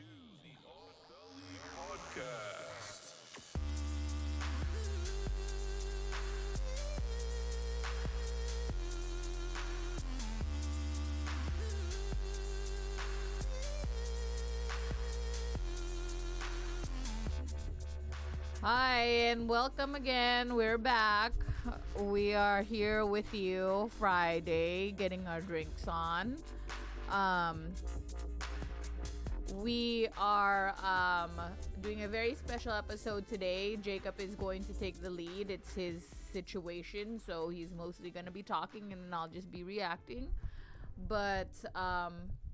to the Odd Valley Podcast. Hi, and welcome again. We're back. We are here with you Friday, getting our drinks on. We are doing a very special episode today. Jacob is going to take the lead. It's his situation, so he's mostly going to be talking and I'll just be reacting. But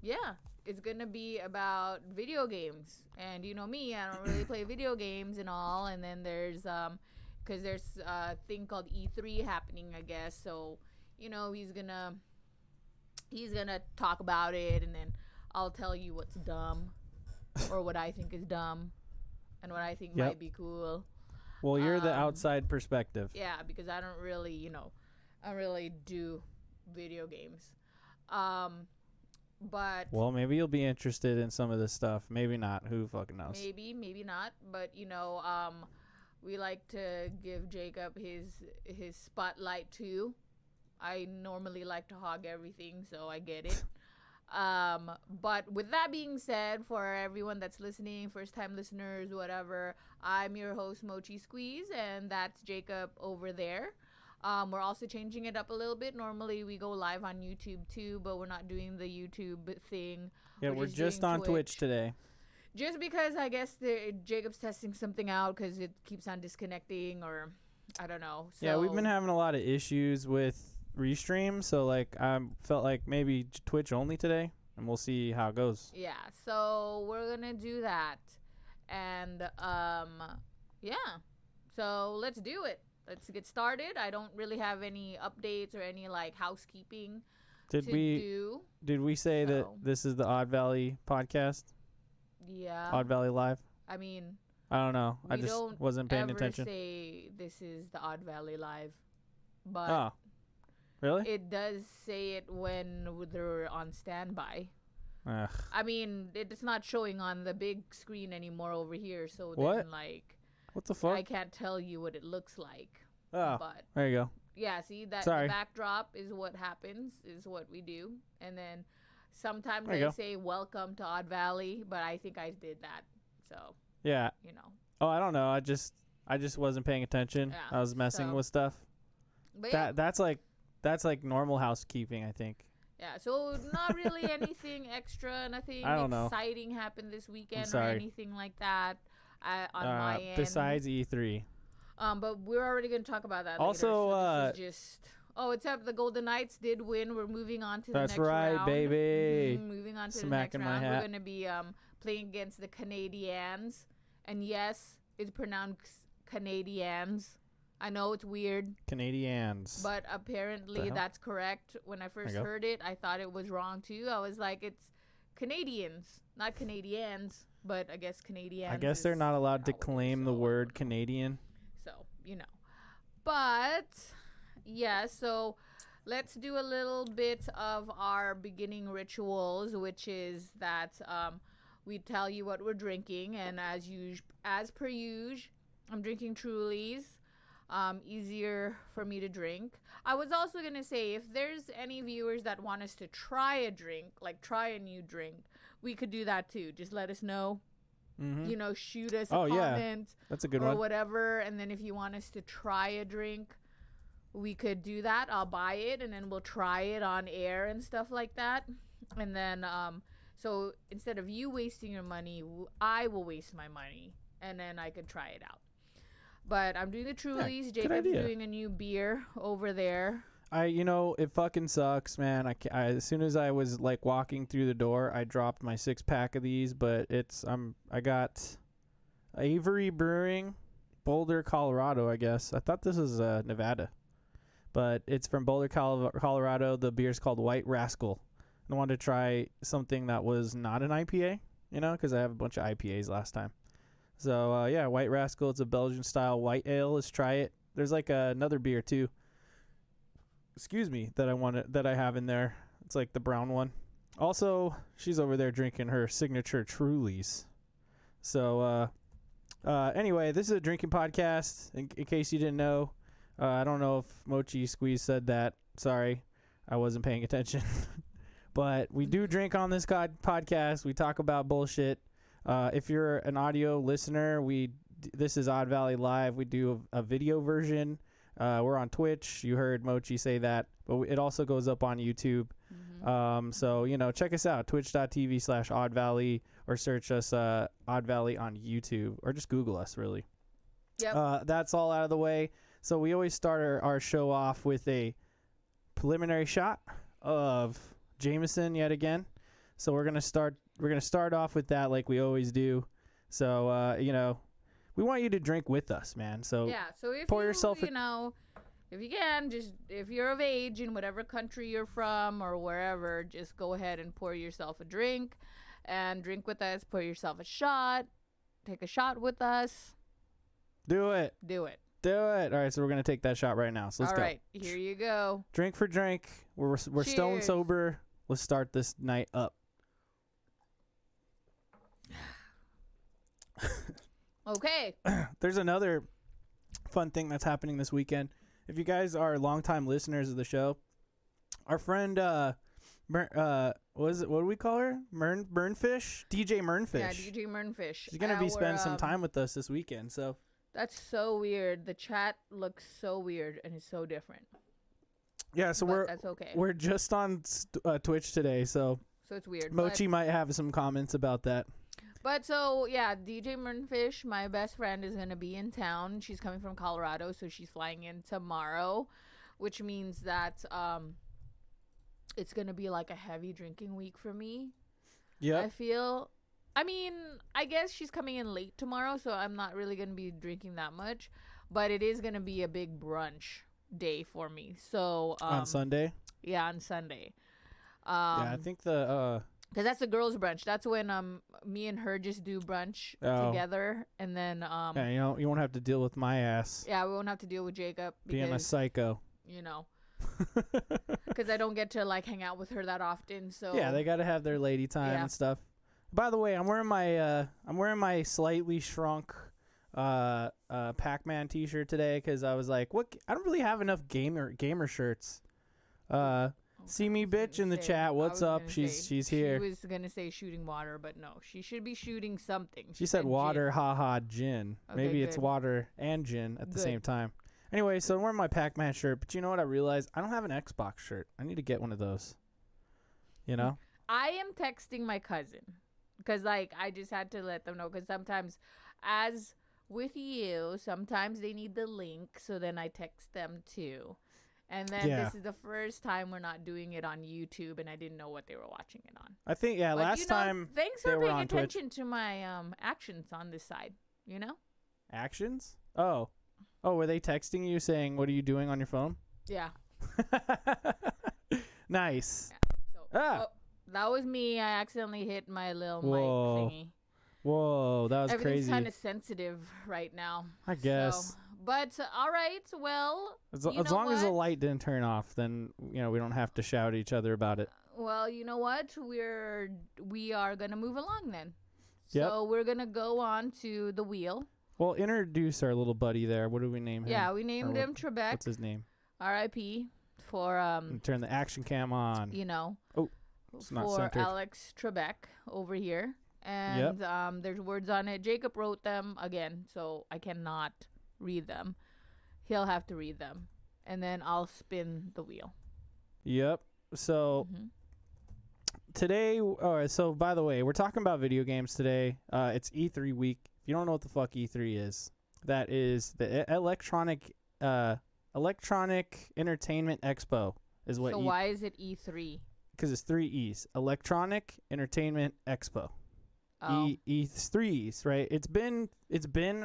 yeah, it's going to be about video games. And you know me, I don't really play video games and all. And then there's because there's a thing called E3 happening, I guess. So, you know, he's gonna talk about it, and then I'll tell you what's dumb or what I think is dumb and what I think might be cool. Well, you're the outside perspective. Yeah, because I don't really, I really do video games. But well, maybe you'll be interested in some of this stuff. Maybe not. Who fucking knows? Maybe not. But we like to give Jacob his spotlight too. I normally like to hog everything, so I get it. But with that being said, for everyone that's listening, first time listeners, whatever, I'm your host Mochi Squeeze, and that's Jacob over there. We're also changing it up a little bit. Normally we go live on YouTube too, but we're not doing the YouTube thing. Yeah, we're just on Twitch today. Just because I guess Jacob's testing something out because it keeps on disconnecting, or I don't know. So, yeah, we've been having a lot of issues with restream, so like I felt like maybe Twitch only today, and we'll see how it goes. Yeah, so we're gonna do that, and yeah, so let's do it. Let's get started. I don't really have any updates or any like housekeeping Did we say that this is the Odd Valley podcast? Yeah. Odd Valley Live? I mean, I don't know. I just wasn't paying attention. We don't ever say this is the Odd Valley Live. But oh, really? It does say it when they're on standby. Ugh. I mean, it's not showing on the big screen anymore over here, so what? Then like what the fuck? I can't tell you what it looks like. Oh, but there you go. Yeah, see, that Sorry. The backdrop is what happens, is what we do. And then sometimes I say welcome to Odd Valley, but I think I did that. So, yeah. Oh, I don't know. I just wasn't paying attention. Yeah, I was messing with stuff. But yeah. That's like normal housekeeping, I think. Yeah, so not really anything extra, nothing exciting happened this weekend or anything like that on my end. Besides E3. But we're already going to talk about that also, later. So this is just... Oh, except the Golden Knights did win. We're moving on to the next round. That's right, baby. Moving on to Smacking the next round. my hat. We're going to be playing against the Canadiens. And yes, it's pronounced Canadiens. I know it's weird. Canadiens. But apparently that's correct. When I first heard it, I thought it was wrong too. I was like, it's Canadians, not Canadians, but I guess Canadiens. I guess they're not allowed to claim the word Canadian. So, But, yeah, so let's do a little bit of our beginning rituals, which is that we tell you what we're drinking. And as per usual, I'm drinking Trulies. Easier for me to drink. I was also going to say, if there's any viewers that want us to try a drink, like try a new drink, we could do that too. Just let us know. Mm-hmm. Shoot us a comment. Yeah. That's a good or one. Or whatever. And then if you want us to try a drink, we could do that. I'll buy it and then we'll try it on air and stuff like that. And then, so instead of you wasting your money, I will waste my money. And then I could try it out. But I'm doing the Trulies. Yeah, Jacob's doing a new beer over there. It fucking sucks, man. I as soon as I was like walking through the door, I dropped my 6-pack of these. But I got Avery Brewing, Boulder, Colorado. I guess I thought this was Nevada, but it's from Boulder, Colorado. The beer's called White Rascal. I wanted to try something that was not an IPA, because I have a bunch of IPAs last time. So, White Rascal. It's a Belgian-style white ale. Let's try it. There's like another beer, too. Excuse me, that I have in there. It's like the brown one. Also, she's over there drinking her signature Trulies. So, anyway, this is a drinking podcast, in case you didn't know. I don't know if Mochi Squeeze said that. Sorry, I wasn't paying attention. But we do drink on this podcast. We talk about bullshit. If you're an audio listener, this is Odd Valley Live. We do a video version. We're on Twitch. You heard Mochi say that. But it also goes up on YouTube. Mm-hmm. So, check us out. Twitch.tv/Odd Valley, or search us Odd Valley on YouTube, or just Google us, really. Yep. That's all out of the way. So we always start our show off with a preliminary shot of Jameson yet again. So we're gonna start off with that like we always do. So we want you to drink with us, man. So yeah. So if pour yourself if you can, just if you're of age in whatever country you're from or wherever, just go ahead and pour yourself a drink and drink with us. Pour yourself a shot. Take a shot with us. Do it. Do it. Do it. All right, so we're going to take that shot right now. So let's go. All right, here you go. Drink for drink. We're stone sober. Let's start this night up. Okay. There's another fun thing that's happening this weekend. If you guys are longtime listeners of the show, our friend, what do we call her? Mernfish? DJ Mernfish. Yeah, DJ Mernfish. She's going to be spending some time with us this weekend, so. That's so weird. The chat looks so weird and it's so different. Yeah, so that's okay. We're just on Twitch today, so it's weird. Mochi might have some comments about that. But so yeah, DJ Mernfish, my best friend, is gonna be in town. She's coming from Colorado, so she's flying in tomorrow, which means that it's gonna be like a heavy drinking week for me. Yeah, I feel. I mean, I guess she's coming in late tomorrow, so I'm not really going to be drinking that much. But it is going to be a big brunch day for me. So on Sunday? Yeah, on Sunday. Yeah, I think because that's the girls' brunch. That's when me and her just do brunch together. And then... yeah, you won't have to deal with my ass. Yeah, we won't have to deal with Jacob. Being a psycho. Because I don't get to, like, hang out with her that often. So yeah, they got to have their lady time and stuff. By the way, I'm wearing my slightly shrunk Pac-Man T-shirt today because I was like, what? I don't really have enough gamer shirts. See me, bitch, in the chat. What's up? She's here. She was gonna say shooting water, but no, she should be shooting something. She said water, haha, gin. Okay, maybe it's water and gin at the same time. Anyway, so I'm wearing my Pac-Man shirt, but you know what? I realized I don't have an Xbox shirt. I need to get one of those. I am texting my cousin. Because, like, I just had to let them know. Because sometimes, as with you, sometimes they need the link. So then I text them, too. And then this is the first time we're not doing it on YouTube. And I didn't know what they were watching it on. I think, but last time thanks for paying attention to my actions on this side. Actions? Oh, were they texting you saying, what are you doing on your phone? Yeah. Nice. Yeah. So, that was me. I accidentally hit my little mic thingy. Whoa, that was Everything's crazy. kind of sensitive right now. I guess. But all right, well, as long as the light didn't turn off, then we don't have to shout at each other about it. Well, you know what? We are gonna move along then. So we're gonna go on to the wheel. Well, introduce our little buddy there. What do we name him? Yeah, we named him Trebek. What's his name? R.I.P. for turn the action cam on. Oh. For Alex Trebek over here. And there's words on it. Jacob wrote them again, so I cannot read them. He'll have to read them. And then I'll spin the wheel. Yep. So today, so by the way, we're talking about video games today. It's E3 week. If you don't know what the fuck E3 is, that is the Electronic Entertainment Expo is what. So why is it E3? Because it's 3 E's. Electronic Entertainment Expo. It's 3 E's, right? It's been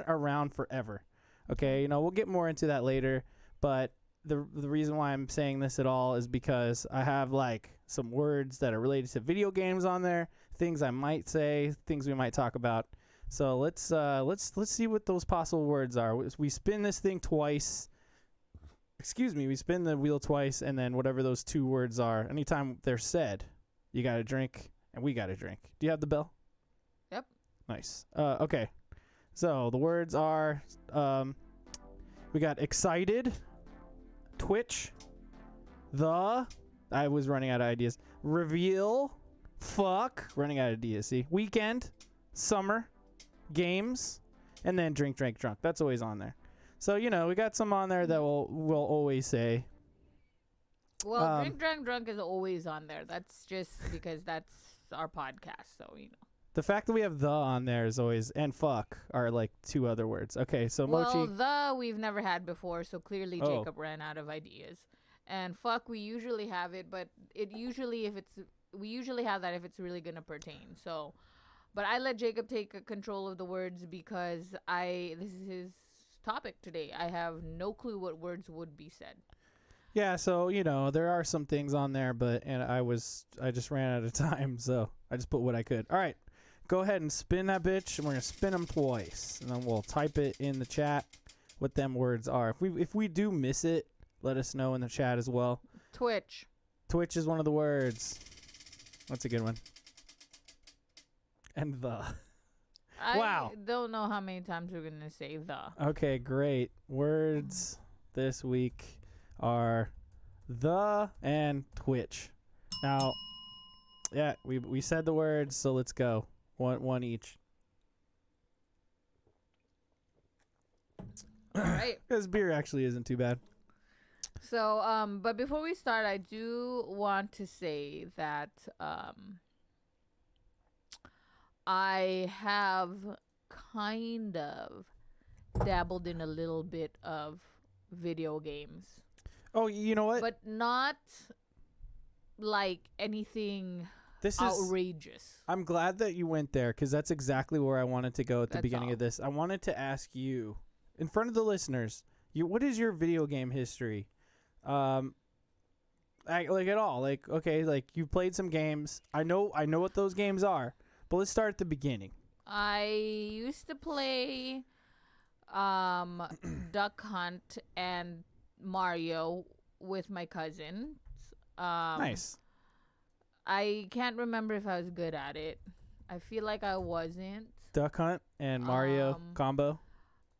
around forever. Okay, we'll get more into that later. But the reason why I'm saying this at all is because I have like some words that are related to video games on there, things I might say, things we might talk about. So let's see what those possible words are. We spin this thing twice. Excuse me, we spin the wheel twice, and then whatever those two words are, anytime they're said, You got to drink, and we got to drink. Do you have the bell? Yep. Nice. Okay. So the words are, we got excited, twitch, I was running out of ideas, reveal, fuck, running out of ideas, see, weekend, summer, games, and then drink, drunk. That's always on there. So, we got some on there that we'll always say. Well, drunk is always on there. That's just because that's our podcast, so, The fact that we have the on there is always, and fuck are like two other words. Okay, so Mochi. Well, we've never had before, so clearly Jacob ran out of ideas. And fuck, we usually have it, but we usually have that if it's really going to pertain. So, but I let Jacob take control of the words because this is his topic today. I have no clue what words would be said. Yeah, so, there are some things on there, I just ran out of time, so I just put what I could. All right. Go ahead and spin that bitch, and we're going to spin them twice. And then we'll type it in the chat what them words are. If we do miss it, let us know in the chat as well. Twitch. Twitch is one of the words. What's a good one? And the. Wow. I don't know how many times we're going to say the. Okay, great. Words this week are the and Twitch. Now, yeah, we said the words, so let's go. One each. All right. This beer actually isn't too bad. So, but before we start, I do want to say that I have kind of dabbled in a little bit of video games. Oh, you know what? But not like anything This outrageous. I'm glad that you went there because that's exactly where I wanted to go at the beginning all. of this. I wanted to ask you, in front of the listeners, what is your video game history? Like at all? Like, okay, like you've played some games. I know what those games are, but let's start at the beginning. I used to play Duck Hunt and Mario with my cousins. Nice. I can't remember if I was good at it. I feel like I wasn't. Duck Hunt and Mario combo.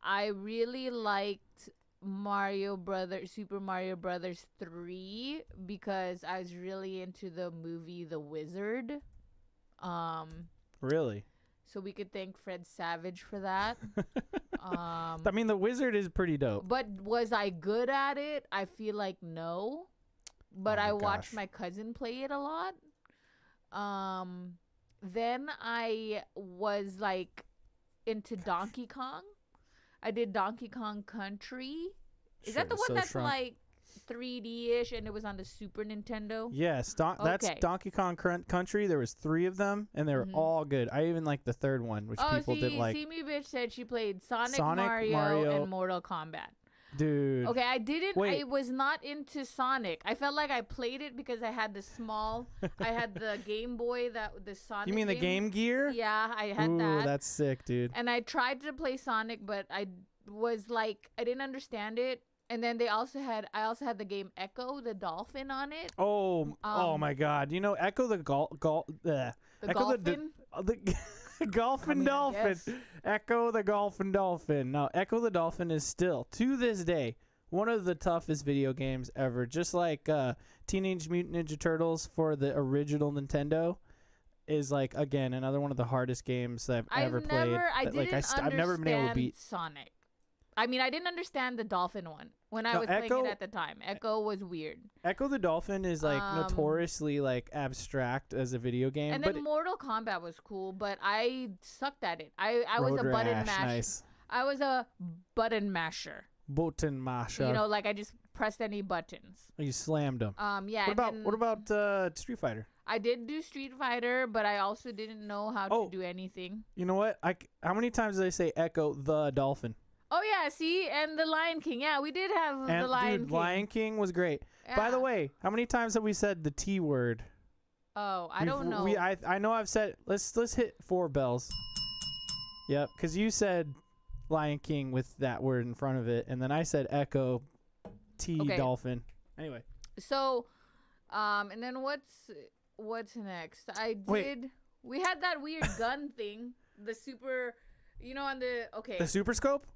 I really liked Super Mario Brothers 3 because I was really into the movie The Wizard. Really? So we could thank Fred Savage for that. I mean, The Wizard is pretty dope. But was I good at it? I feel like no. But I watched my cousin play it a lot. Then I was like into Donkey Kong. I did Donkey Kong Country. Is that the one that's like 3D-ish and it was on the Super Nintendo? Yes, that's Donkey Kong Country. There was 3 of them, and they were all good. I even liked the third one, which people didn't like. See, me bitch said she played Sonic, Mario, and Mortal Kombat. Dude. Okay, I was not into Sonic. I felt like I played it because I had I had the Game Boy, the Sonic. You mean the Game Gear? Yeah, I had Ooh, that. That's sick, dude. And I tried to play Sonic, but I was like, I didn't understand it. And then I also had the game Echo the Dolphin on it. Oh, oh my God! You know Echo the the Golfin Dolphin. Echo the Golfin Dolphin. Now, Echo the Dolphin is still, to this day, one of the toughest video games ever. Just like Teenage Mutant Ninja Turtles for the original Nintendo is, like, again, another one of the hardest games that I've ever played. I've never been able to beat Sonic. I mean, I didn't understand the dolphin one when I was playing it at the time. Echo was weird. Echo the Dolphin is like notoriously like abstract as a video game. And then Mortal Kombat was cool, but I sucked at it. I was a button masher. Nice. I was a button masher. Button masher. You know, like I just pressed any buttons. You slammed them. Yeah. What about Street Fighter? I did do Street Fighter, but I also didn't know how to do anything. You know what? How many times did I say Echo the Dolphin? Oh, yeah, see? And the Lion King. Yeah, we did have the Lion King. Lion King was great. Yeah. By the way, how many times have we said the T word? Oh, I don't know. I know I've said, let's hit 4 bells. Yep, because you said Lion King with that word in front of it, and then I said Echo Dolphin. Anyway. So, and then What's next? I did. Wait. We had that weird gun thing. The super, on the The Super Scope?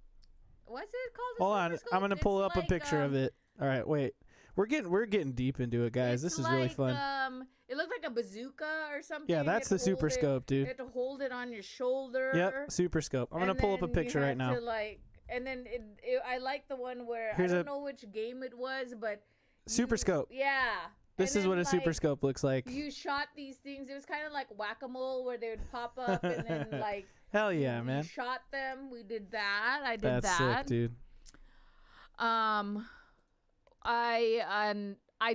What's it called? Hold on, I'm gonna pull up a picture of it. All right, wait. We're getting deep into it, guys. This is really fun. It looked like a bazooka or something. Yeah, that's the Super Scope, dude. You had to hold it on your shoulder. Yep, Super Scope. I'm gonna pull up a picture right now. And then I like the one where I don't know which game it was, but Super Scope. Yeah. This is what a Super Scope looks like. You shot these things. It was kind of like whack-a-mole where they would pop up and then Hell yeah, man. You shot them. We did that. I did that. That's sick, dude. I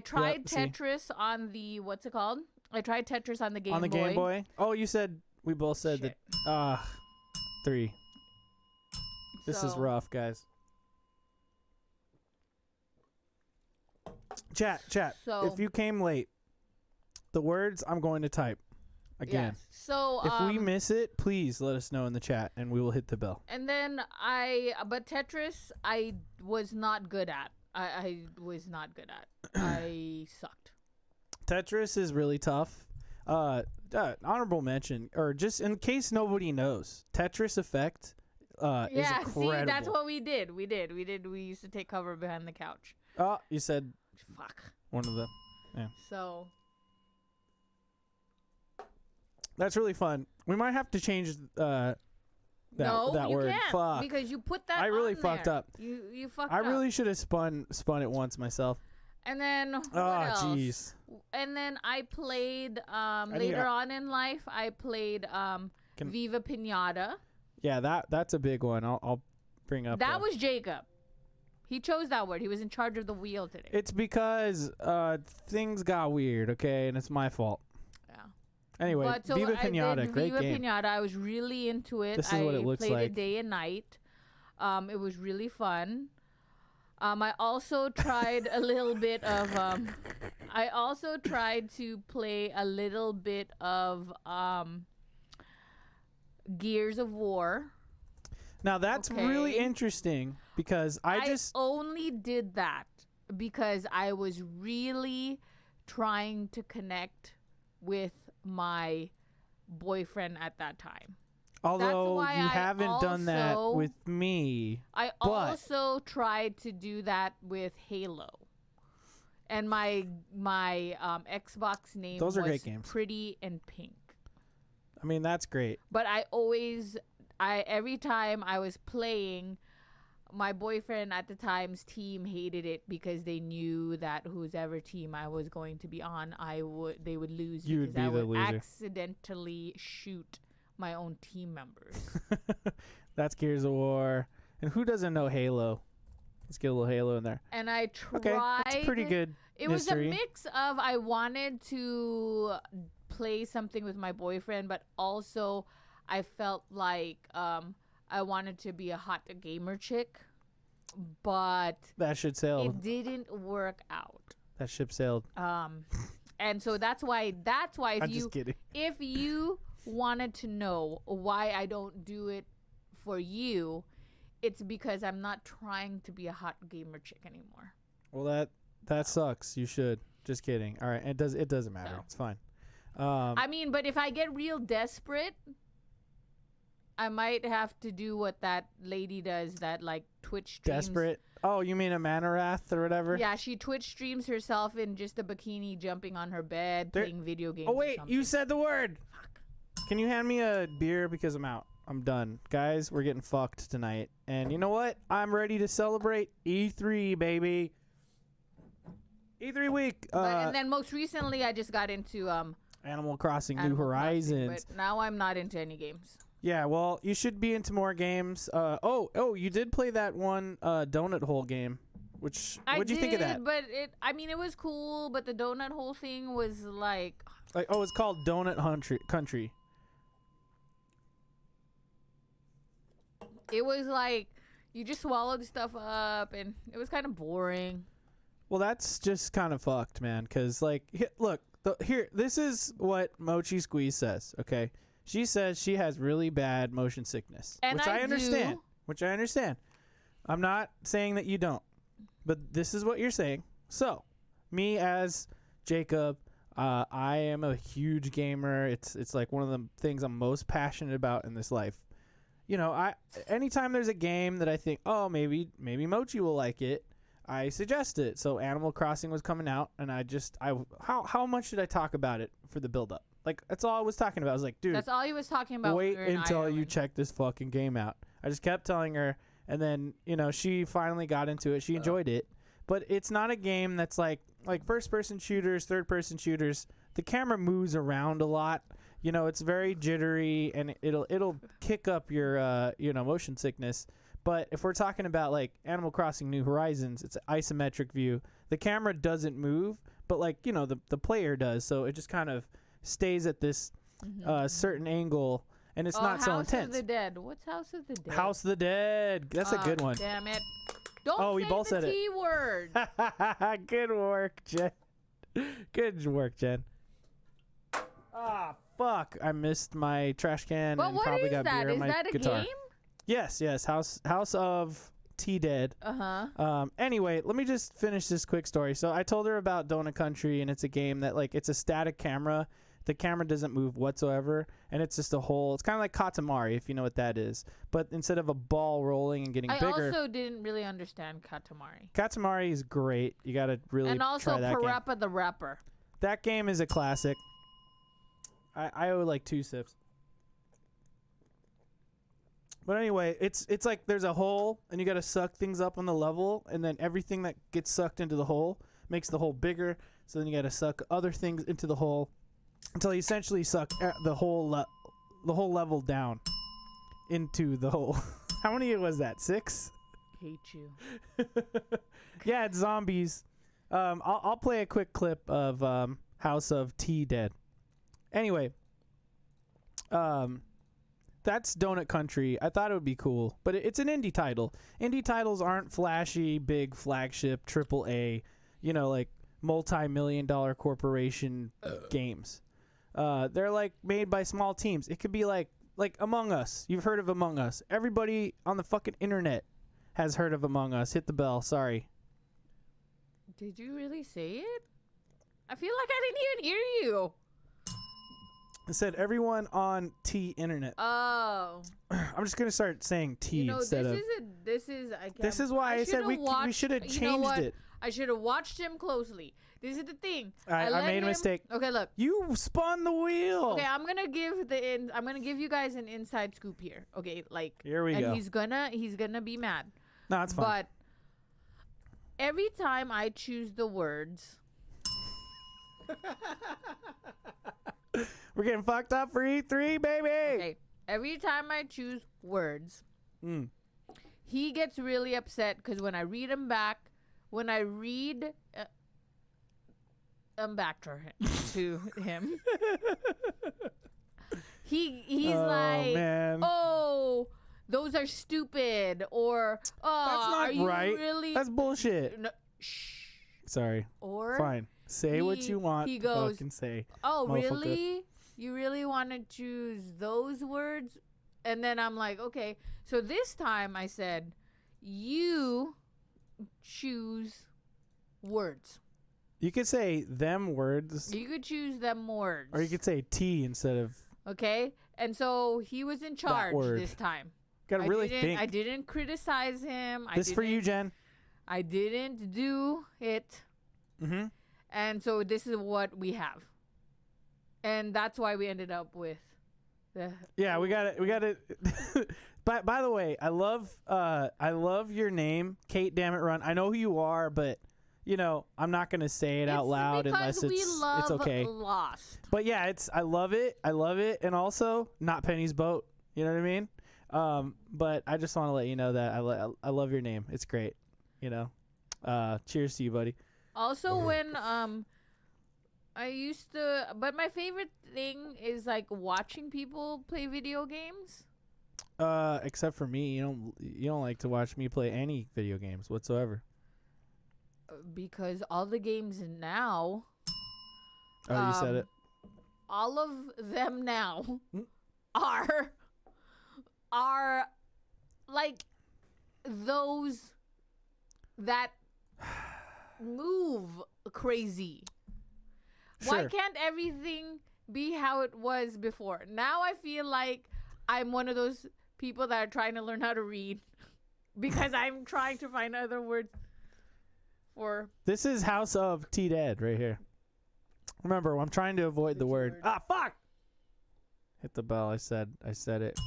tried Tetris on the what's it called? I tried Tetris on the Game Boy. On the Game Boy? Oh, we both said Shit. that. 3. This is rough, guys. Chat. So, if you came late, the words I'm going to type again. Yes. So if we miss it, please let us know in the chat, and we will hit the bell. And then but Tetris, I was not good at. I was not good at. I sucked. Tetris is really tough. Honorable mention, or just in case nobody knows, Tetris Effect is incredible. See, that's what we did. We used to take cover behind the couch. Oh, you said fuck. One of the So that's really fun. We might have to change that word. Can't, fuck. Because you put that I really on fucked there. up. You fucked up. I really should have spun it once myself. And then what else? Jeez. And then I played later on in life. I played Viva Pinata. Yeah, that's a big one. I'll bring up. That was Jacob. He chose that word. He was in charge of the wheel today. It's because things got weird, okay, and it's my fault. Yeah. Anyway, Viva Pinata, great game. Viva Pinata, I was really into it. This is what it looks like. I played it day and night. It was really fun. I also tried a little bit of. I also tried to play a little bit of Gears of War. Now that's really interesting because I only did that because I was really trying to connect with my boyfriend at that time. Although you haven't done that with me. I also tried to do that with Halo. And my Xbox name was great games. Pretty and Pink. I mean, that's great. But every time I was playing, my boyfriend at the time's team hated it because they knew that whoever team I was going to be on, they would lose because I would accidentally shoot my own team members. That's Gears of War. And who doesn't know Halo? Let's get a little Halo in there. And I tried. Okay, that's pretty good. It was a mix of I wanted to play something with my boyfriend, but also I felt like I wanted to be a hot gamer chick, but that ship sailed. It didn't work out. That ship sailed. And so that's why I'm just kidding. If you wanted to know why I don't do it for you, it's because I'm not trying to be a hot gamer chick anymore. Well, that sucks. You should. Just kidding. All right, it doesn't matter. It's fine. I mean, but if I get real desperate, I might have to do what that lady does that like Twitch streams. Desperate? Oh, you mean a Manarath or whatever? Yeah, she Twitch streams herself in just a bikini jumping on her bed playing video games. Oh, wait, you said the word. Fuck. Can you hand me a beer because I'm out? I'm done. Guys, we're getting fucked tonight. And you know what? I'm ready to celebrate E3, baby. E3 week. And then most recently I just got into Animal Crossing New Horizons. Crossing, but now I'm not into any games. Yeah, well, you should be into more games. You did play that one donut hole game. What'd you think of that? But it was cool, but the donut hole thing was like it's called Donut Country. It was like you just swallowed stuff up, and it was kind of boring. Well, that's just kind of fucked, man. Because look, this is what Mochi Squeeze says. Okay, she says she has really bad motion sickness, which I understand. Which I understand. I'm not saying that you don't, but this is what you're saying. So, me as Jacob, I am a huge gamer. It's like one of the things I'm most passionate about in this life. You know, anytime there's a game that I think, oh, maybe Mochi will like it, I suggest it. So Animal Crossing was coming out, and how much did I talk about it for the build up? Like, that's all I was talking about. I was like, dude, That's all he was talking about. wait when we were in until you Ireland. check this fucking game out. I just kept telling her, and then, you know, she finally got into it. She enjoyed it. But it's not a game that's like first-person shooters, third-person shooters. The camera moves around a lot. You know, it's very jittery, and it'll kick up your motion sickness. But if we're talking about like Animal Crossing New Horizons, it's an isometric view. The camera doesn't move, but like, you know, the player does. So it just kind of stays at this certain angle, and it's not so intense. House of the Dead. What's House of the Dead? House of the Dead. That's a good one. Damn it. Don't we say both the said it. T word. Good work, Jen. Good work, Jen. Ah, fuck. I missed my trash can But and what probably is got that? beer in Is my that a guitar. game? Yes. House of T Dead. Uh-huh. Anyway, let me just finish this quick story. So I told her about Donut Country, and it's a game that, like, it's a static camera. The camera doesn't move whatsoever, and it's just a whole. It's kind of like Katamari, if you know what that is. But instead of a ball rolling and getting I bigger, also didn't really understand Katamari. Katamari is great. You got to really And also try that game. Parappa the Rapper. That game is a classic. I owe like 2 sips. But anyway, it's like there's a hole, and you got to suck things up on the level, and then everything that gets sucked into the hole makes the hole bigger. So then you got to suck other things into the hole until you essentially suck the whole level down into the hole. How many was that? 6? Hate you. Yeah, it's zombies. I'll play a quick clip of House of T Dead. Anyway, that's Donut Country. I thought it would be cool, but it's an indie title. Indie titles aren't flashy, big flagship, AAA, you know, like multi-million-dollar corporation games. They're like made by small teams. It could be like Among Us. You've heard of Among Us. Everybody on the fucking internet has heard of Among Us. Hit the bell. Sorry. Did you really say it? I feel like I didn't even hear you. I said everyone on T internet. Oh. I'm just gonna start saying T You know, instead of. this is why I said we should have changed it. I should have watched him closely. This is the thing. I let made a him- mistake. Okay, look. You spun the wheel. Okay, I'm gonna give you guys an inside scoop here. Okay, like Here we and go. he's gonna be mad. No, it's fine. But every time I choose the words, We're getting fucked up for E3, baby. okay, every time I choose words, he gets really upset because when I read them back, back to him, he's like, man. oh, those are stupid, or oh, That's not are you right. really? That's bullshit. No, shh. Sorry. Or Fine. Say what he- you want. he to goes, fucking say. oh, Motherfucker. really? You really want to choose those words? And then I'm like, okay. So this time I said, you choose words. You could say them words, You could choose them words. or you could say T instead of. Okay? And so he was in charge word. this time. Gotta really think. I didn't criticize him. This for you, Jen. I didn't do it. Mm-hmm. And so this is what we have. And that's why we ended up with the Yeah, we got it. We got it. By the way, I love your name, Kate. Damn it, Run. I know who you are, but you know I'm not gonna say it out loud unless it's okay. Lost. But yeah, I love it, and also not Penny's Boat. You know what I mean? But I just want to let you know that I love your name. It's great. You know. Cheers to you, buddy. Also, when I used to, but my favorite thing is like watching people play video games. Except for me, you don't like to watch me play any video games whatsoever. Because all the games now, Oh, you said it. all of them now are like those that move crazy. Why Sure. can't everything be how it was before? Now I feel like I'm one of those people that are trying to learn how to read because I'm trying to find other words for This is House of T Dead right here. Remember, I'm trying to avoid the word. Ah, fuck! Hit the bell. I said it.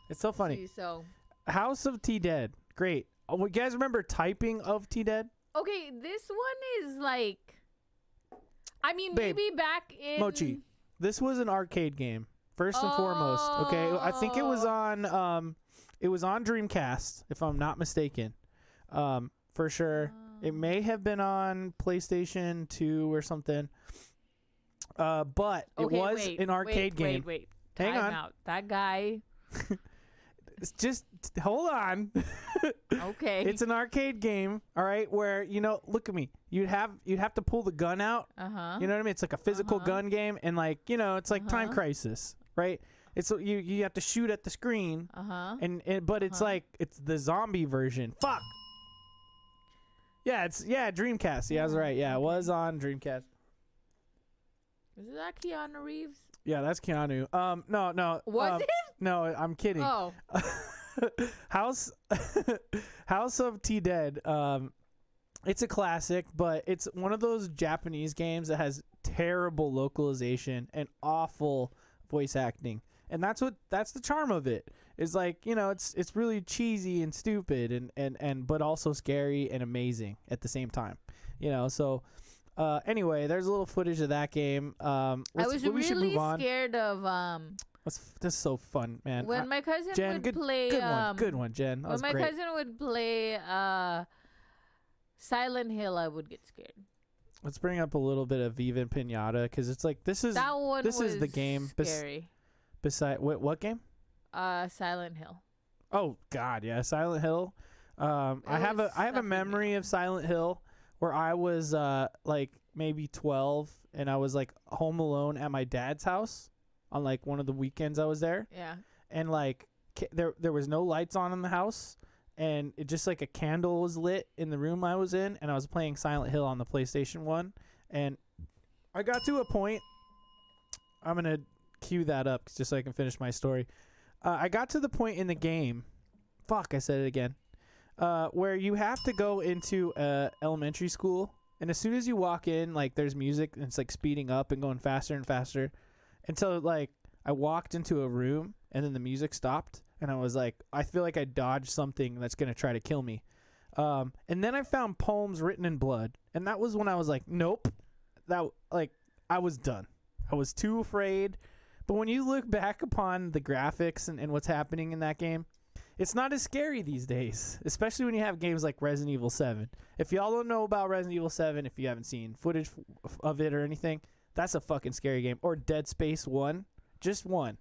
It's so funny. See, so House of T Dead. Great. Oh, you guys remember typing of T Dead? okay, this one is like, I mean, Babe, maybe back in Mochi. This was an arcade game, first and foremost. Okay, I think it was on Dreamcast, if I'm not mistaken. For sure. It may have been on PlayStation 2 or something. But it Okay, was wait, an arcade game. Wait. Hang Time on. out. That guy. It's just hold on. Okay. It's an arcade game, all right, where look at me. You'd have to pull the gun out. Uh-huh. You know what I mean? It's like a physical gun game, and like it's like Time Crisis, right? It's you have to shoot at the screen. Uh-huh. But it's like it's the zombie version. Fuck. Yeah, Dreamcast. Yeah, I was right. Yeah, it was on Dreamcast. Is that Keanu Reeves? Yeah, that's Keanu. No. Was it? No, I'm kidding. Oh. House of T Dead. It's a classic, but it's one of those Japanese games that has terrible localization and awful voice acting. And that's the charm of it. Is like, it's really cheesy and stupid and but also scary and amazing at the same time. So anyway, there's a little footage of that game. I was we should really move on. scared of This is so fun, man. when my cousin Jen, would play good one, Jen. That when was my great. cousin would play Silent Hill, I would get scared. Let's bring up a little bit of Viva Pinata because it's like this is the game. Scary. Beside what game? Silent Hill. Oh God, yeah, Silent Hill. I have a memory of Silent Hill where I was like maybe 12 and I was like home alone at my dad's house on like one of the weekends I was there. Yeah. And like there was no lights on in the house and it just like a candle was lit in the room I was in and I was playing Silent Hill on the PlayStation 1 and I got to a point. I'm going to cue that up just so I can finish my story. I got to the point in the game. Fuck, I said it again. Where you have to go into elementary school, and as soon as you walk in, like there's music, and it's like speeding up and going faster and faster, until like I walked into a room, and then the music stopped, and I was like, I feel like I dodged something that's gonna try to kill me. And then I found poems written in blood, and that was when I was like, nope, I was done. I was too afraid. But when you look back upon the graphics and what's happening in that game, it's not as scary these days, especially when you have games like Resident Evil 7. If y'all don't know about Resident Evil 7, if you haven't seen footage of it or anything, that's a fucking scary game. Or Dead Space 1, just one.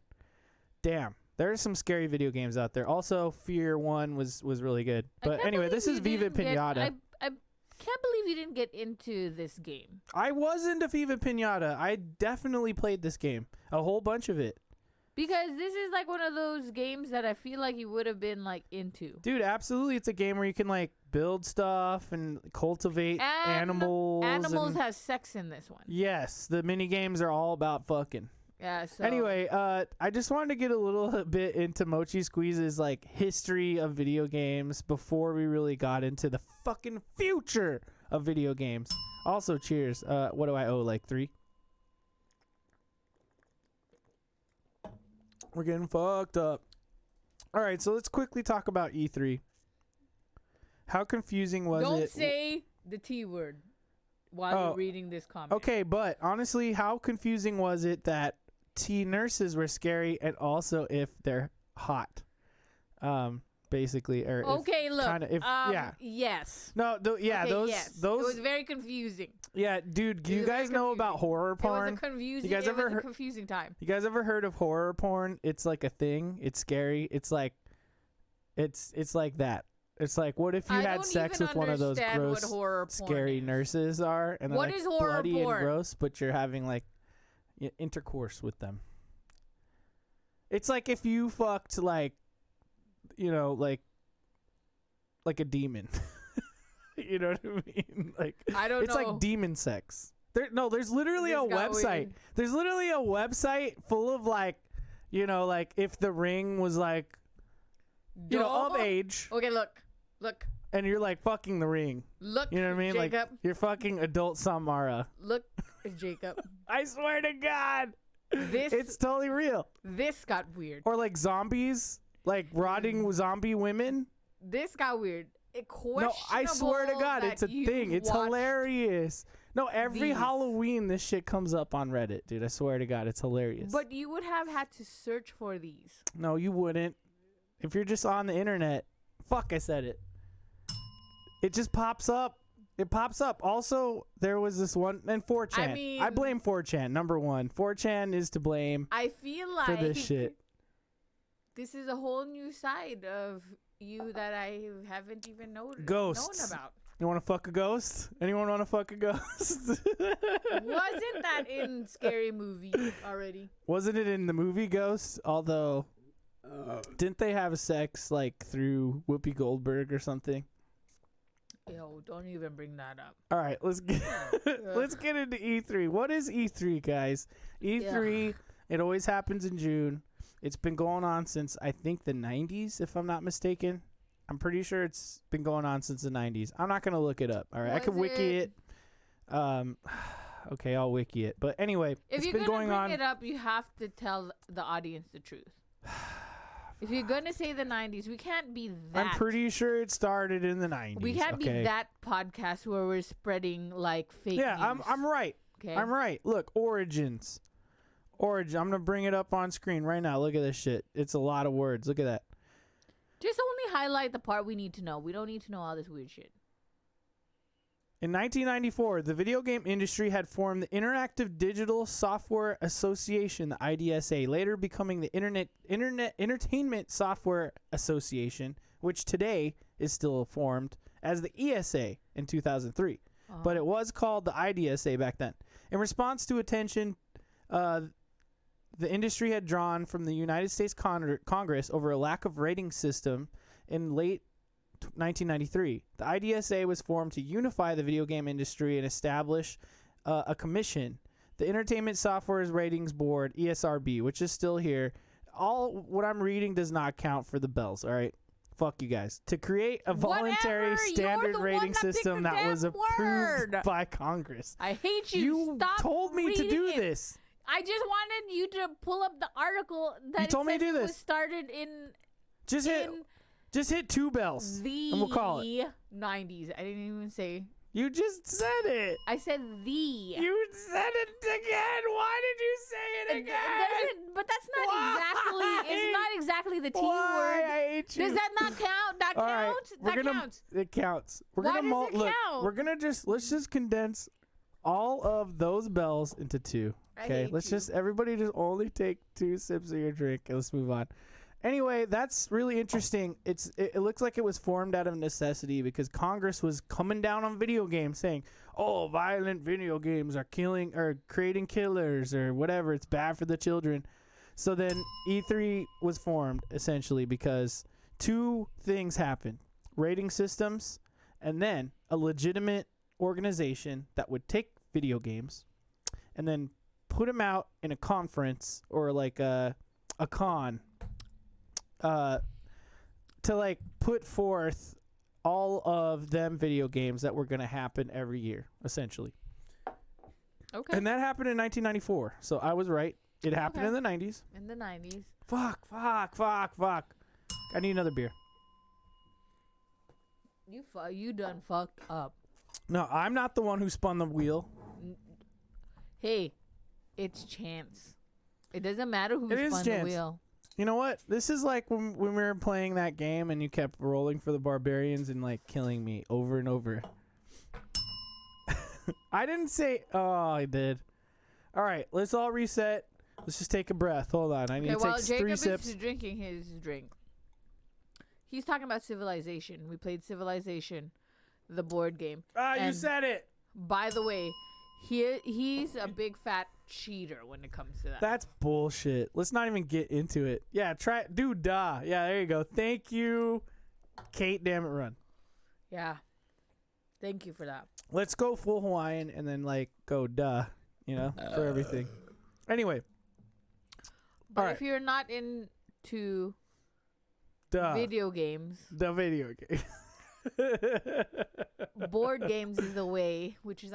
Damn, there are some scary video games out there. Also, Fear 1 was really good. But anyway, this is Viva Pinata. I can't believe you didn't get into this game. I was into Viva Pinata. I definitely played this game, a whole bunch of it. Because this is like one of those games that I feel like you would have been like into. Dude, absolutely. It's a game where you can like build stuff and cultivate animals. Animals has sex in this one. Yes, the mini games are all about fucking. Yeah, so Anyway, I just wanted to get a little bit into Mochi Squeeze's like history of video games before we really got into the fucking future of video games. Also, cheers. What do I owe? Like 3? We're getting fucked up. All right, so let's quickly talk about E3. How confusing was it? Don't say the T word while you're reading this comment. Okay, but honestly, how confusing was it that T nurses were scary and also if they're hot? Basically, or okay, look. Yeah. Yes. No, okay, those yes. those. It was very confusing. Yeah, dude. Do you guys know about horror porn? It was a confusing. You guys ever a confusing time. You guys ever heard of horror porn? It's like a thing. It's scary. It's like like that. It's like, what if you had sex with one of those gross, scary nurses are, and they're what like is horror bloody porn? and gross, but you're having like intercourse with them. It's like if you fucked like a demon. You know what I mean? Like I don't know. It's like demon sex. There's literally a This got website. weird. There's literally a website full of like, like if the ring was like, of age, Okay, look, and you're like fucking the ring. look. You know what I mean? Jacob, Like you're fucking adult Samara. look, Jacob. I swear to God, This it's totally real. this got weird. Or like zombies, like rotting zombie women. This got weird. No, I swear to God, it's a thing. It's hilarious. No, every these. Halloween this shit comes up on Reddit, dude. I swear to God, it's hilarious. But you would have had to search for these. No, you wouldn't. If you're just on the internet, fuck, I said it. It just pops up. It pops up. Also, there was this one, and 4chan. I mean- I blame 4chan, number one. 4chan is to blame I feel like for this shit. this is a whole new side of you that I haven't even known Ghosts. about. You want to fuck a ghost? Anyone want to fuck a ghost? Wasn't that in Scary Movie already? Wasn't it in the movie Ghost? Although, didn't they have sex like through Whoopi Goldberg or something? Yo, don't even bring that up. All right, let's get let's get into E3. What is E3, guys? E3, it always happens in June. It's been going on since I think the 90s, if I'm not mistaken. I'm pretty sure it's been going on since the 90s. I'm not gonna look it up. All right, I can wiki it. Okay, I'll wiki it. But anyway, If it's you're been gonna going bring on. it up, you have to tell the audience the truth. If you're gonna say the 90s, we can't be that. I'm pretty sure it started in the 90s. We can't okay? be that podcast where we're spreading like fake Yeah, news. I'm right. Okay. I'm right. Look, Origins. I'm gonna bring it up on screen right now. Look at this shit. It's a lot of words. Look at that. Just only highlight the part we need to know. We don't need to know all this weird shit. In 1994, the video game industry had formed the Interactive Digital Software Association, the IDSA, later becoming the Internet Entertainment Software Association, which today is still formed as the ESA in 2003. But it was called the IDSA back then. In response to attention the industry had drawn from the United States Congress over a lack of rating system in late 1993. The IDSA was formed to unify the video game industry and establish a commission, the Entertainment Software Ratings Board, ESRB, which is still here. All what I'm reading does not count for the bells, all right? Fuck you guys. To create a voluntary Whatever, you're standard the one rating that picked system the that was damn approved word. by Congress. I hate you. You Stop told me to reading do it. this. I just wanted you to pull up the article that You told me says to do it this. was started in Just hit two bells, the and we'll call it. 90s. I didn't even say. You just said it. I said the. You said it again. Why did you say it again? But that's not Why? exactly. It's not exactly the T Why? word. I hate you. Does that not count? That All right, counts. we're That gonna, counts. It counts. We're Why gonna does it look. count? We're gonna let's just condense all of those bells into two. I Okay, hate let's you. just everybody just only take 2 sips of your drink and let's move on. Anyway, that's really interesting. It looks like it was formed out of necessity because Congress was coming down on video games saying, "Oh, violent video games are killing or creating killers or whatever. It's bad for the children." So then E3 was formed essentially because two things happened: rating systems, and then a legitimate organization that would take video games and then put them out in a conference or like a con. To like put forth all of them video games that were going to happen every year, essentially. Okay. And that happened in 1994. So I was right. It happened Okay. in the 90s. In the 90s. Fuck. I need another beer. You done fucked up. No, I'm not the one who spun the wheel. Hey, it's chance. It doesn't matter who It is spun chance. the wheel. You know what? This is like when we were playing that game and you kept rolling for the barbarians and like killing me over and over. I didn't say. Oh, I did. All right, let's all reset. Let's just take a breath. Hold on. I need to take Jacob 3 sips. is drinking his drink. He's talking about Civilization. We played Civilization, the board game. You And said it. By the way, he's a big fat cheater when it comes to that. That's bullshit. Let's not even get into it. Yeah, try. Dude, duh. Yeah, there you go. Thank you. Kate, damn it, run. Yeah. Thank you for that. Let's go full Hawaiian and then like go duh, for everything. Anyway. But All if you're not into duh. video games, The video game. board games is the way, which is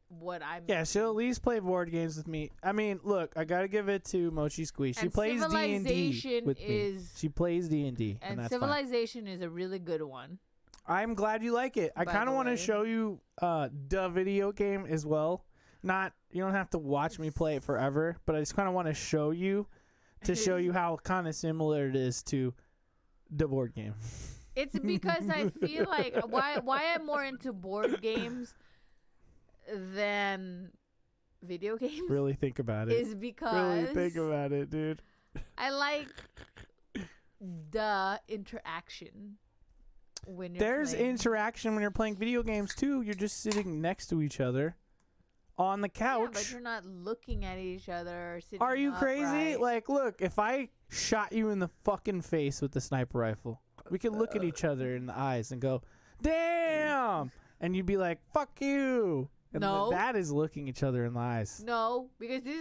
what I'm Yeah, she'll at least play board games with me. I mean, look, I gotta give it to Mochi Squeeze. She And plays D&D Civilization with me. She plays D&D, and that's fine. Civilization is a really good one. I'm glad you like it. I By kind of the want to way. show you the video game as well. Not you don't have to watch me play it forever, but I just kind of want to show you how kind of similar it is to the board game. It's because I feel like why I'm more into board games than video games Really think about it. is because Really think about it, dude. I like the interaction when you're There's playing. interaction when you're playing video games too. You're just sitting next to each other on the Yeah, couch. but you're not looking at each other or sitting Are you crazy? upright. Like, look, if I shot you in the fucking face with the sniper rifle, we could look at each other in the eyes and go, "Damn!" And you'd be like, "Fuck you." And No. that is looking each other in the eyes. No, because this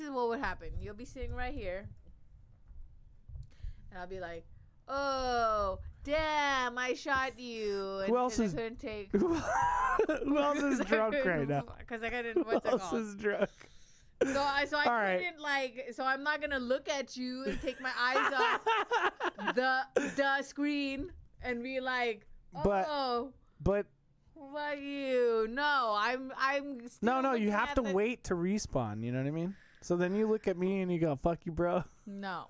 is what would happen. You'll be sitting right here, and I'll be like, "Oh, damn! I shot you." And Who else because is- I couldn't take? Who else is drunk right now? Because I couldn't. Who What's it else called? is drunk? So I All right. couldn't so I'm not gonna look at you and take my eyes off the screen and be like, But- "Oh, But fuck you." No, I'm still no, you looking have at to the- wait to respawn. You know what I mean? So then you look at me and you go, "Fuck you, bro." No,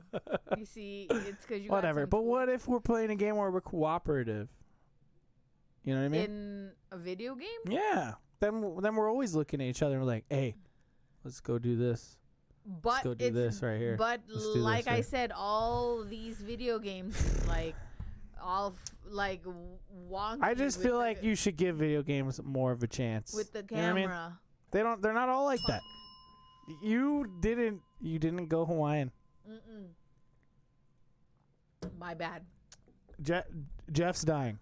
you see, it's because you got Whatever. some But tools. what if we're playing a game where we're cooperative? You know what I mean? in a video game? Yeah. Then we're always looking at each other and we're like, "Hey, let's go do this. But go do it's this right here. But Let's do like this I right. said, all these video games like wonky. I just with feel the- like you should give video games more of a chance. with the You know what I mean? camera. They're not all like that. You didn't go Hawaiian. Mm-mm. My bad. Jeff's dying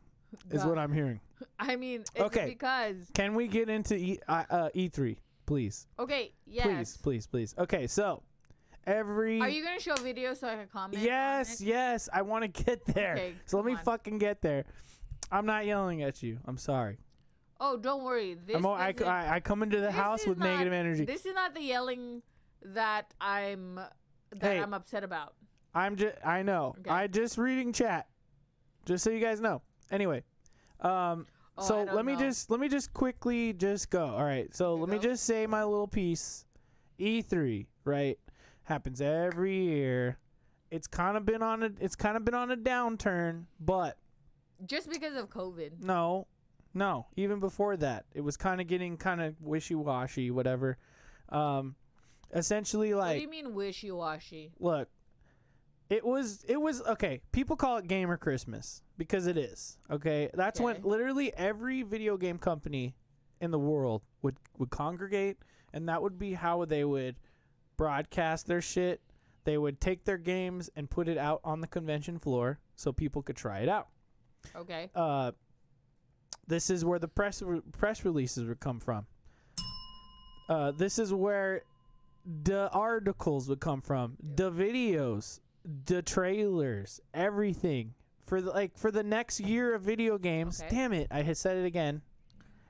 is what I'm hearing. I mean, it's Okay. because Can we get into E3, please? okay, yes. Please. Okay, so every Are you gonna show video so I can comment? on Yes, it? yes, I want to get there. Okay, so let come me on. fucking get there. I'm not yelling at you. I'm sorry. Oh, don't worry. I come into the this house is with negative not- energy. This is not the yelling that I'm Hey. upset about. I know. Okay. I just reading chat. Just so you guys know. Anyway, so I don't let me know. just quickly just go. All right. So let me go. just say my little piece. E3, right? Happens every year. It's kind of been on a downturn, but Just because of COVID. no, even before that, it was kind of getting kind of wishy-washy, whatever. Essentially, What do like, you mean wishy-washy? look, it was okay. People call it Gamer Christmas because it is. Okay, that's when Okay. literally every video game company in the world would congregate, and that would be how they would broadcast their shit. They would take their games and put it out on the convention floor so people could try it out. Okay. This is where the press releases would come from. This is where the articles would come from, the videos, the trailers, everything for the next year of video games. Okay. Damn it, I had said it again.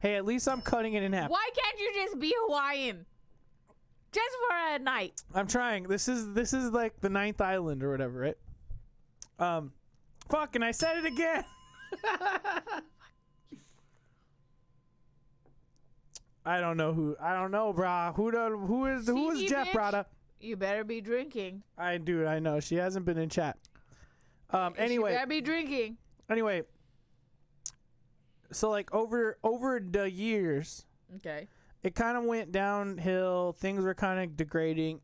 Hey, at least I'm cutting it in half. Why can't you just be Hawaiian? Just for a night. I'm trying. This is like the 9th island or whatever, right? Fuck, and I said it again. I don't know, brah. Who is CD, Jeff, bitch. brada? You better be drinking. I know. She hasn't been in chat. You Anyway, better be drinking. so like over the years, Okay. it kind of went downhill. Things were kind of degrading,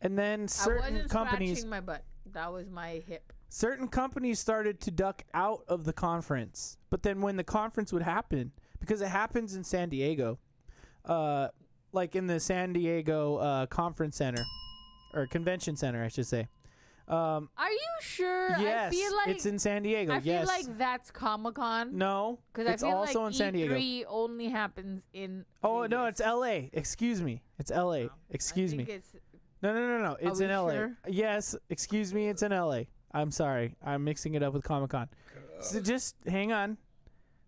and then I certain wasn't companies, scratching my butt. That was my hip. started to duck out of the conference. But then when the conference would happen, because it happens in San Diego, like in the San Diego conference center or convention center, I should say. Are you sure? Yes, I feel like it's in San Diego. I feel yes. like that's Comic-Con. No, Because it's I feel also like in San Diego. E3 only happens in Oh, no, Vegas. it's L.A. Excuse me. It's L.A. Excuse I me. think it's No. It's we in L.A. sure? Yes, excuse me. It's in L.A. I'm sorry. I'm mixing it up with Comic-Con. So just hang on.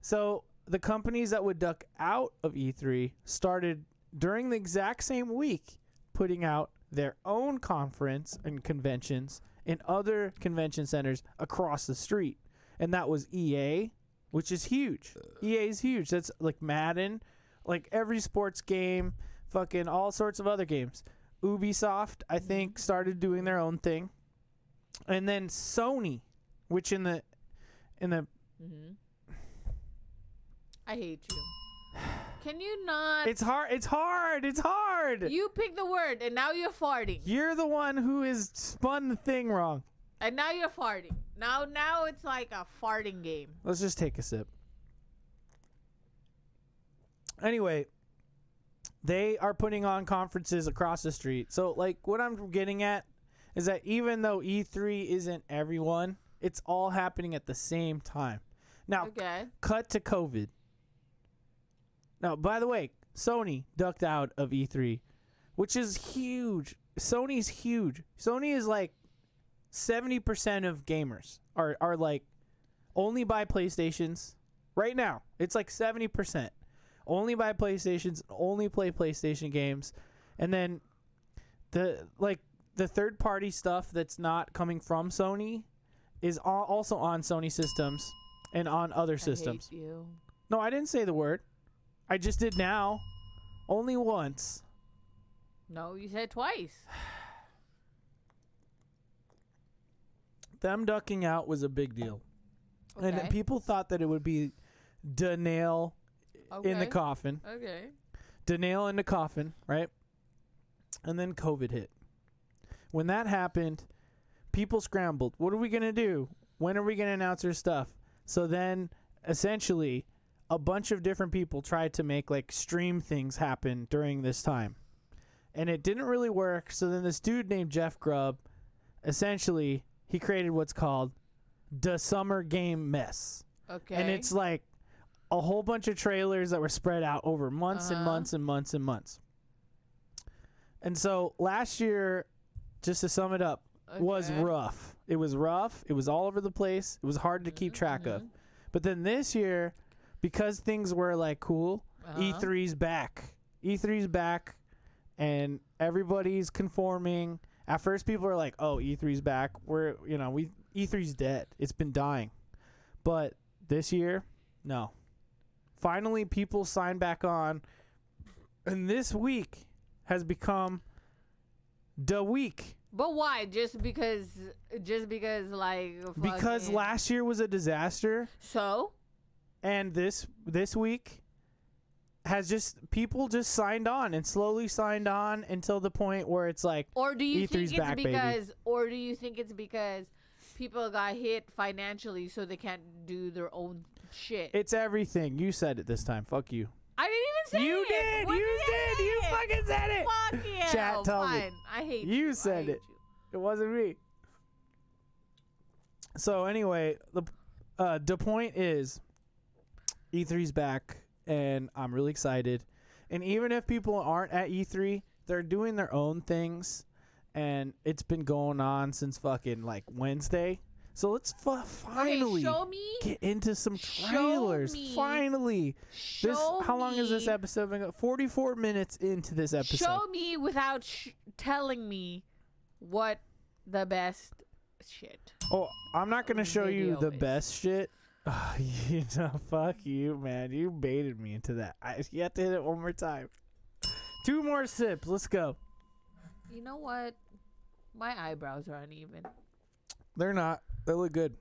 So the companies that would duck out of E3 started during the exact same week putting out their own conference and conventions in other convention centers across the street. And that was EA, which is huge. EA is huge. That's like Madden, like every sports game, fucking all sorts of other games. Ubisoft, I think, started doing their own thing. And then Sony, which in the I hate you. Can you not? It's hard. You pick the word, and now you're farting. You're the one who has spun the thing wrong. And now you're farting. Now it's like a farting game. Let's just take a sip. Anyway, they are putting on conferences across the street. So, like, what I'm getting at is that even though E3 isn't everyone, it's all happening at the same time. Now, Okay. cut to COVID. Now, by the way, Sony ducked out of E3, which is huge. Sony's huge. Sony is like 70% of gamers are like only buy PlayStations. Right now, it's like 70%. Only buy PlayStations, only play PlayStation games. And then the third party stuff that's not coming from Sony is also on Sony systems and on other systems. I hate you. No, I didn't say the word. I just did now. Only once. No, you said twice. Them ducking out was a big deal. And Okay. people thought that it would be the nail in the Okay. coffin. Okay. The nail in the coffin, right? And then COVID hit. When that happened, people scrambled. What are we going to do? When are we going to announce our stuff? So then, essentially, a bunch of different people tried to make like stream things happen during this time. And it didn't really work. So then this dude named Jeff Grubb, essentially, he created what's called the Summer Game Mess. Okay. And it's like a whole bunch of trailers that were spread out over months and months and months and months. And so last year, just to sum it up, was Okay. rough. It was rough. It was all over the place. It was hard to keep track of. But then this year, because things were like cool, E3's back. E3's back, and everybody's conforming. At first, people were like, "Oh, E3's back. E3's dead. It's been dying." But this year, no. Finally, people signed back on, and this week has become the week. But why? Just because like Because fucking- last year was a disaster, So and this week has people just signed on and slowly signed on until the point where it's like, or do you E3's think back, it's baby. because people got hit financially so they can't do their own shit? it's everything. You said it this time. Fuck you. I didn't even say You it. did. When You I did. say You it? fucking said it. Fuck you. Chat, tell me. Fine. I hate you. You said I hate it. you. It wasn't me. So anyway, the point is, E3's back, and I'm really excited. And even if people aren't at E3, they're doing their own things, and it's been going on since fucking like Wednesday. So let's finally show me. get into some Show trailers. me. Finally, how long is this me- episode? Been 44 minutes into this episode. Show me without telling me what the best shit. Oh, I'm not gonna show you Video the is. best shit. Fuck you, man. You baited me into that. You have to hit it one more time. 2 more sips. Let's go. You know what? My eyebrows are uneven. They're not. They look good.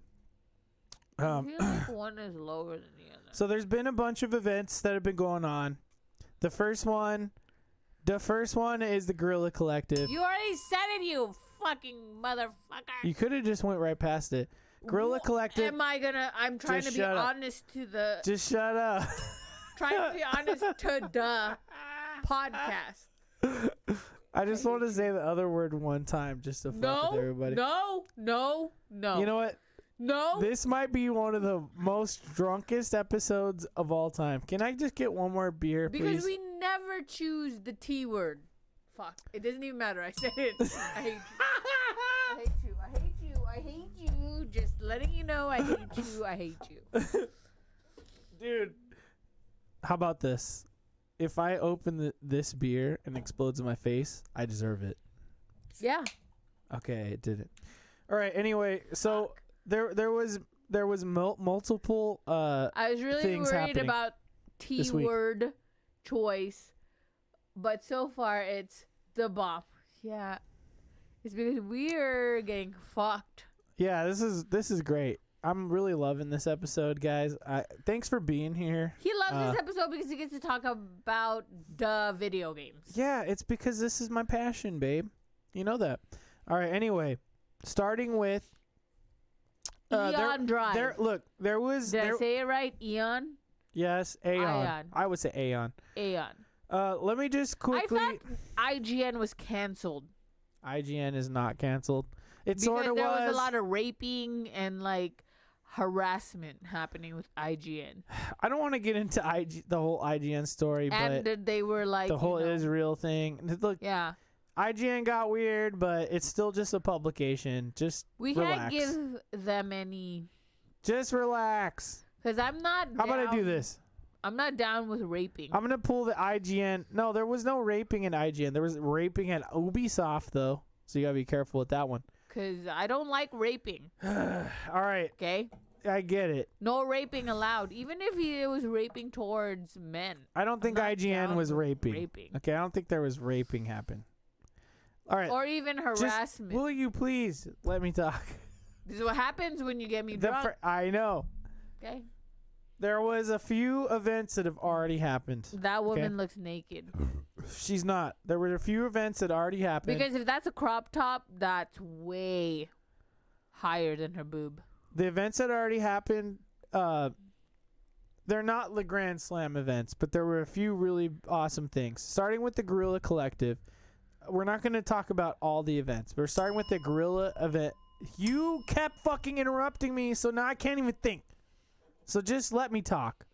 I feel like one is lower than the other. So there's been a bunch of events that have been going on. The first one is the Guerrilla Collective. You already said it, you fucking motherfucker. You could have just went right past it. Guerrilla Collective. I'm trying Just to be shut up. honest to the Just shut up. trying to be honest to the podcast. I just want to say the other word one time just to fuck with everybody. No. You know what? No. This might be one of the most drunkest episodes of all time. Can I just get one more beer, please? Because we never choose the T word. Fuck. It doesn't even matter. I said it. I hate you. I hate you. Just letting you know I hate you. Dude, how about this? If I open this beer and explodes in my face, I deserve it. Yeah. Okay, it didn't. All right. Anyway, so there was multiple I was really things worried happening about T word choice, but so far it's the bomb. Yeah. It's because we're getting fucked. Yeah, this is great. I'm really loving this episode, guys. Thanks for being here. He loves this episode because he gets to talk about the video games. Yeah, it's because this is my passion, babe. You know that. All right, anyway, starting with Eon Drive. There was... Did I say it right? Eon? Yes, Aeon. I would say Aeon. Aeon. Let me just quickly... I thought IGN was canceled. IGN is not canceled. It because sort of there was a lot of raping and like harassment happening with IGN. I don't want to get into the whole IGN story, and but they were like the whole Israel thing. Look, yeah, IGN got weird, but it's still just a publication. Just relax. Can't give them any. Just relax. Because I'm not. How about I do this? I'm not down with raping. I'm gonna pull the IGN. No, there was no raping in IGN. There was raping at Ubisoft though, so you gotta be careful with that one. Because I don't like raping. All right. Okay? I get it. No raping allowed. Even if he was raping towards men. I don't think IGN was raping. Okay, I don't think there was raping happen. All right. Or even harassment. Will you please let me talk? This is what happens when you get me drunk. I know. Okay? There was a few events that have already happened. That woman looks naked. She's not. There were a few events that already happened. Because if that's a crop top, that's way higher than her boob. The events that already happened, they're not the Grand Slam events, but there were a few really awesome things. Starting with the Guerrilla Collective. We're not going to talk about all the events. We're starting with the Guerrilla event. You kept fucking interrupting me, so now I can't even think. So just let me talk.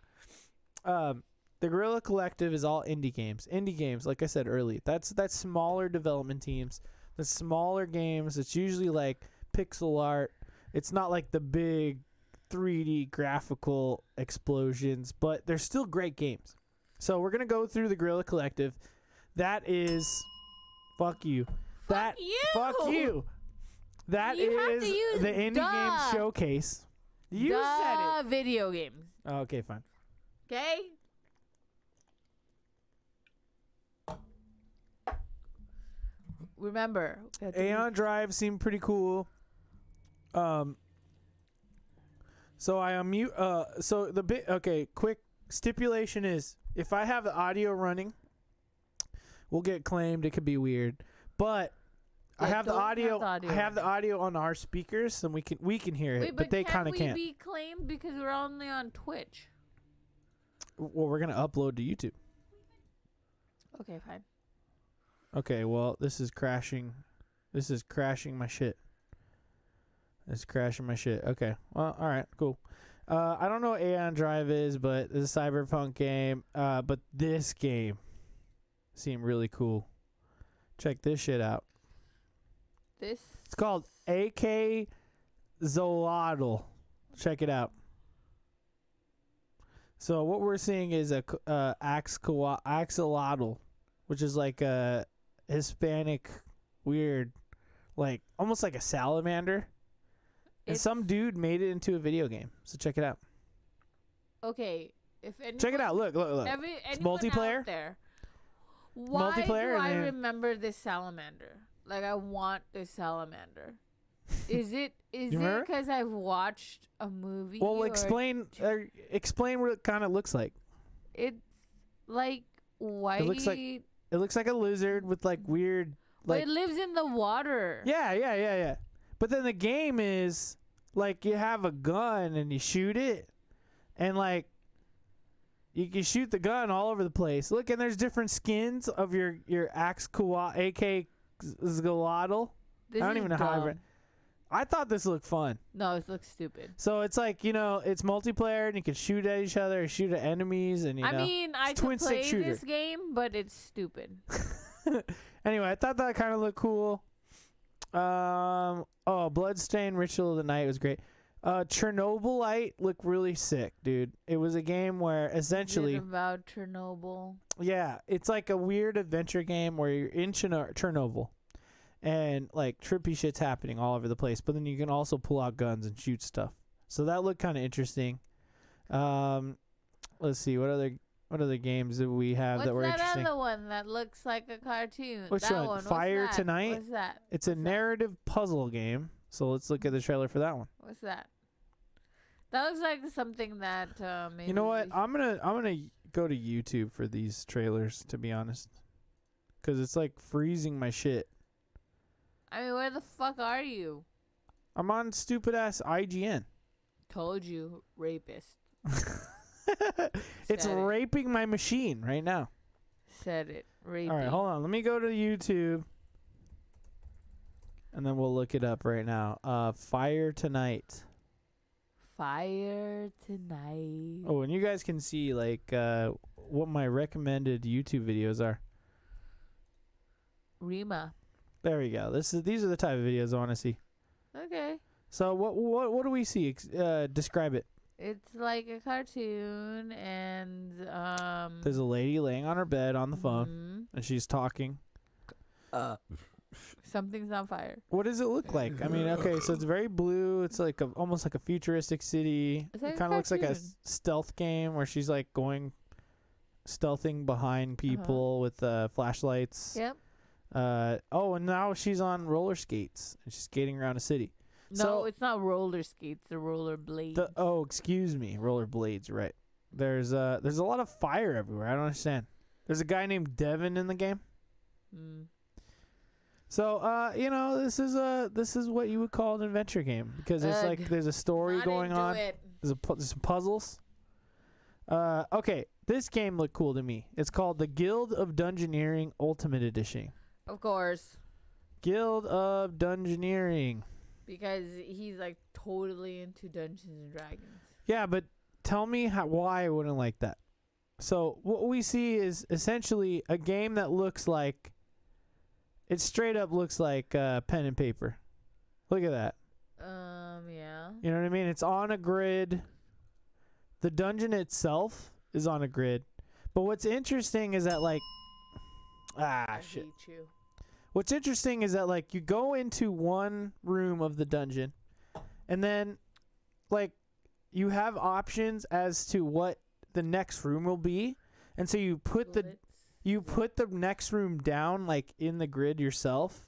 The Guerrilla Collective is all indie games. Indie games, like I said earlier, that's smaller development teams. The smaller games, it's usually like pixel art. It's not like the big 3D graphical explosions, but they're still great games. So we're going to go through the Guerrilla Collective. That is... Fuck you. Fuck you! That is the Indie Game Showcase. You said it. Video games. Oh, okay, fine. Okay? Remember. Aeon Drive seemed pretty cool. So I unmute. So the bit. Okay, quick stipulation is if I have the audio running, we'll get claimed. It could be weird, but I have the audio. I have the audio on our speakers, and we can hear it. Wait, but they kind of can't. We be claimed because we're only on Twitch. Well, we're gonna upload to YouTube. Okay, fine. Okay, well, this is crashing. This is crashing my shit. It's crashing my shit. Okay. Well, all right, cool. I don't know what Aeon Drive is, but it's a cyberpunk game. But this game seemed really cool. Check this shit out. This? It's called AK Zolotl. Check it out. So what we're seeing is a axolotl, which is like a Hispanic weird, like almost like a salamander. And some dude made it into a video game. So check it out. Okay, if anyone, check it out. Look. It's multiplayer. Out there, why multiplayer, do I remember this salamander? Like I want this salamander. Is it because I've watched a movie? Well, explain what it kind of looks like. It's like whitey. It looks like a lizard with like weird. Like, but it lives in the water. Yeah. But then the game is like you have a gun and you shoot it, and like you can shoot the gun all over the place. Look, and there's different skins of your AK Zgalotl. I don't even know how to. I thought this looked fun. No, it looks stupid. So it's like, it's multiplayer and you can shoot at each other, shoot at enemies, and I mean, I could play this game, but it's stupid. Anyway, I thought that kind of looked cool. Bloodstained Ritual of the Night was great. Chernobylite looked really sick, dude. It was a game where essentially about Chernobyl. Yeah, it's like a weird adventure game where you're in Chernobyl. And like trippy shit's happening all over the place, but then you can also pull out guns and shoot stuff. So that looked kind of interesting. Let's see what other games do we have that were interesting. What's that other one that looks like a cartoon? Which one? Fire Tonight. What's that? It's a narrative puzzle game. So let's look at the trailer for that one. What's that? That looks like something that maybe. You know what? I'm gonna go to YouTube for these trailers, to be honest, because it's like freezing my shit. I mean, where the fuck are you? I'm on stupid ass IGN. Told you, rapist. It's raping my machine right now. Said it. Raping. All right, hold on. Let me go to YouTube. And then we'll look it up right now. Fire Tonight. Fire Tonight. Oh, and you guys can see like what my recommended YouTube videos are. Rima. There we go. These are the type of videos I want to see. Okay. So what do we see? Describe it. It's like a cartoon, and there's a lady laying on her bed on the phone, and she's talking. Something's on fire. What does it look like? I mean, okay, so it's very blue. It's like almost like a futuristic city. It kind of looks like a stealth game where she's like stealthing behind people with flashlights. Yep. And now she's on roller skates and she's skating around a city. No, it's not roller skates. They're roller blades. Excuse me, roller blades. Right. There's a lot of fire everywhere. I don't understand. There's a guy named Devin in the game. So this is what you would call an adventure game because it's like there's a story going on. There's some puzzles. Okay, this game looked cool to me. It's called the Guild of Dungeoneering Ultimate Edition. Of course. Guild of Dungeoneering. Because he's like totally into Dungeons and Dragons. Yeah, but tell me why I wouldn't like that. So what we see is essentially a game that looks like, it straight up looks like pen and paper. Look at that. Yeah. You know what I mean? It's on a grid. The dungeon itself is on a grid. But what's interesting is that like, I shit. hate you. What's interesting is that like you go into one room of the dungeon and then like you have options as to what the next room will be. And so you put the next room down like in the grid yourself.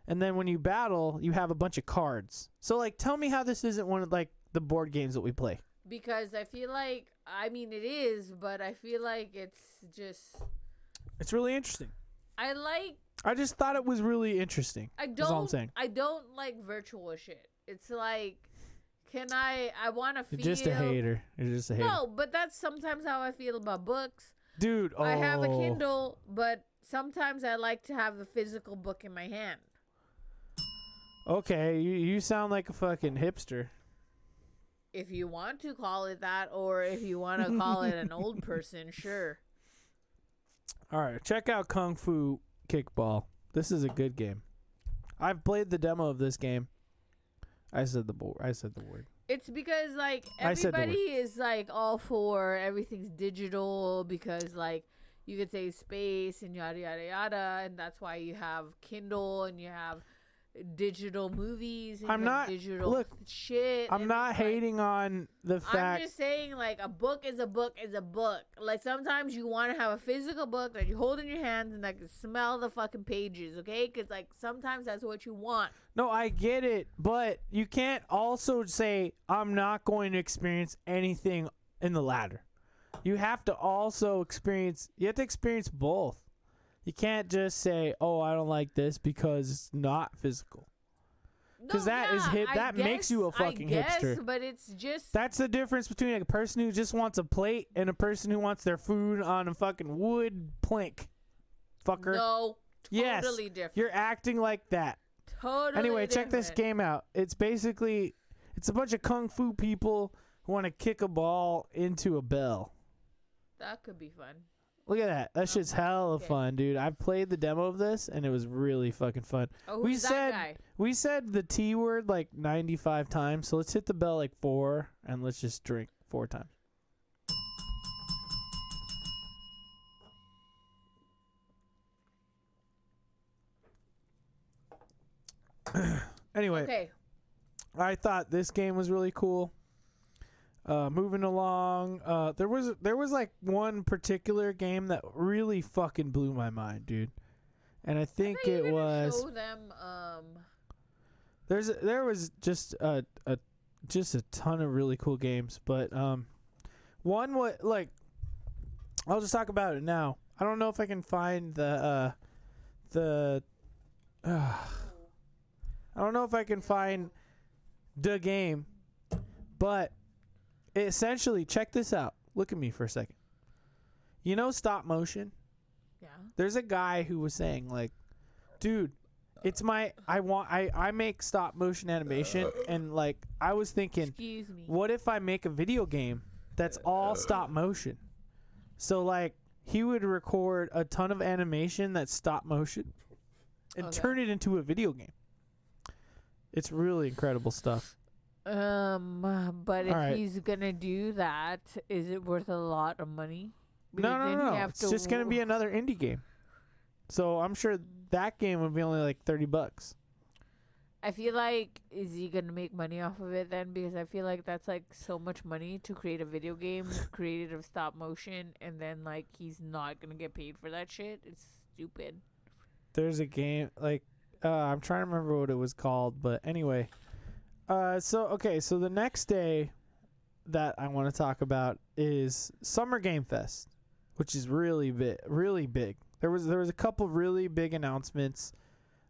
And then when you battle, you have a bunch of cards. So like tell me how this isn't one of like the board games that we play. Because I feel like, I mean it is, but I feel like it's really interesting. I just thought it was really interesting. That's all I'm saying. I don't like virtual shit. It's like, I want to feel. You're just a hater. No, but that's sometimes how I feel about books. Dude, I have a Kindle, but sometimes I like to have the physical book in my hand. Okay, you sound like a fucking hipster. If you want to call it that, or if you want to call it an old person, sure. All right, check out Kung Fu Kickball. This is a good game. I've played the demo of this game. I said the word. It's because like everybody is like all for everything's digital because like you could say space and yada yada yada, and that's why you have Kindle and you have digital movies and digital shit. I'm not hating on the fact. I'm just saying like a book is a book is a book. Like sometimes you want to have a physical book that you hold in your hands and like smell the fucking pages, okay? Because like sometimes that's what you want. No, I get it, but you can't also say I'm not going to experience anything in the latter. You have to also experience. You have to experience both. You can't just say, "Oh, I don't like this because it's not physical." Because that makes you a fucking hipster. But it's just That's the difference between a person who just wants a plate and a person who wants their food on a fucking wood plank. Fucker. no, Yes. totally different. You're acting like that. Totally. Anyway, check this different. game out. It's a bunch of kung fu people who want to kick a ball into a bell. That could be fun. Look at that. That shit's hella okay. fun, dude. I've played the demo of this, and it was really fucking fun. Oh, who's that guy? We said the T word like 95 times, so let's hit the bell like 4, and let's just drink 4 times. Anyway, Okay. I thought this game was really cool. Moving along, there was like one particular game that really fucking blew my mind, dude. And I think I thought you it were gonna was show them, there was just a ton of really cool games, but one like I'll just talk about it now. I don't know if I can find I don't know if I can find the game, but essentially, check this out. Look at me for a second. You know stop motion? yeah. There's a guy who was saying like, dude, I make stop motion animation, and like I was thinking, Excuse me. what if I make a video game that's all stop motion? So like he would record a ton of animation that's stop motion and turn it into a video game. It's really incredible stuff. But if he's gonna do that, is it worth a lot of money? No. It's just gonna be another indie game. So I'm sure that game would be only like $30. I feel like, is he gonna make money off of it then? Because I feel like that's like so much money to create a video game created of stop motion, and then like he's not gonna get paid for that shit. It's stupid. There's a game like I'm trying to remember what it was called, but anyway. So the next day that I want to talk about is Summer Game Fest, which is really big. There was a couple really big announcements.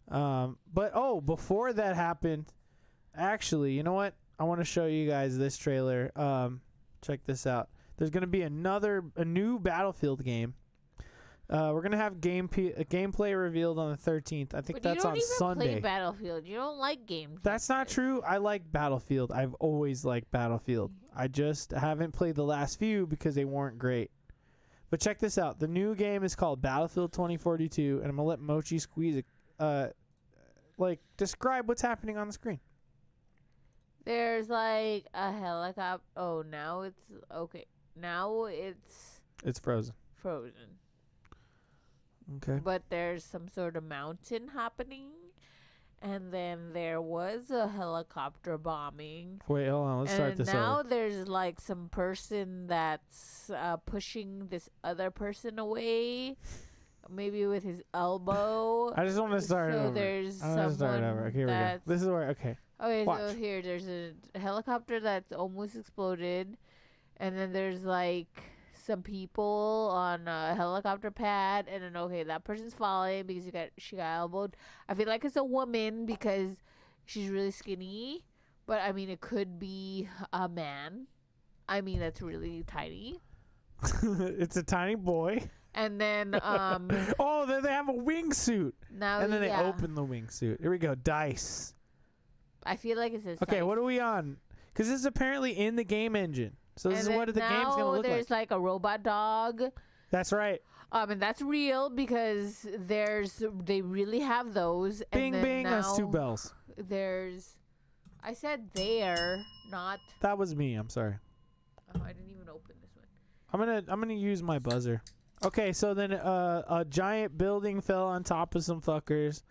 But before that happened, actually, you know what? I want to show you guys this trailer. Check this out. There's going to be a new Battlefield game. We're gonna have gameplay revealed on the 13th. I think that's on Sunday. You don't even play Battlefield. You don't like games. That's not true. I like Battlefield. I've always liked Battlefield. I just haven't played the last few because they weren't great. But check this out. The new game is called Battlefield 2042, and I'm gonna let Mochi squeeze it. Describe what's happening on the screen. There's like a helicopter. Oh, now it's okay. Now it's frozen. Frozen. Okay. But there's some sort of mountain happening, and then there was a helicopter bombing. Wait, hold on. Let's start this over. And now there's like some person that's pushing this other person away, maybe with his elbow. I just want to start over. There's someone Okay, here we go. This is where. Okay. Okay, Watch. so here there's a helicopter that's almost exploded, and then there's like some people on a helicopter pad, and then that person's falling because she got elbowed. I feel like it's a woman because she's really skinny, but I mean it could be a man. I mean that's really tiny. It's a tiny boy. And then then they have a wingsuit. Now and then they open the wingsuit. Here we go. Dice. I feel like it says okay, dice. what are we on? Because this is apparently in the game engine. So this is what the game's going to look like. There's like a robot dog. That's right. And that's real because they really have those. Bing, and bing, that's 2 bells. I said there, not. That was me. I'm sorry. Oh, I didn't even open this one. I'm gonna use my buzzer. Okay, so then a giant building fell on top of some fuckers.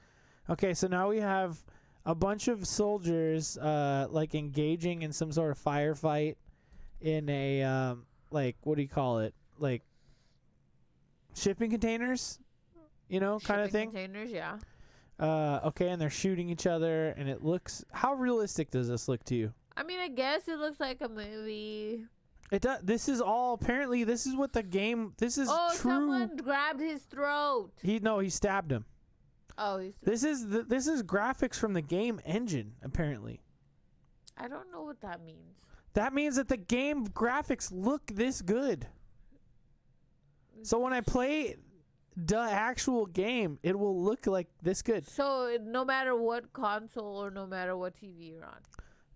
Okay, so now we have a bunch of soldiers like engaging in some sort of firefight in a what do you call it? Like shipping containers, kind of thing. Containers, yeah. Okay, and they're shooting each other, and it looks. How realistic does this look to you? I mean, I guess it looks like a movie. It does. This is all. Apparently, this is what the game. This is true. Someone grabbed his throat. He stabbed him. Oh, This is graphics from the game engine, apparently. I don't know what that means. That means that the game graphics look this good. So when I play the actual game, it will look like this good. So no matter what console or no matter what TV you're on.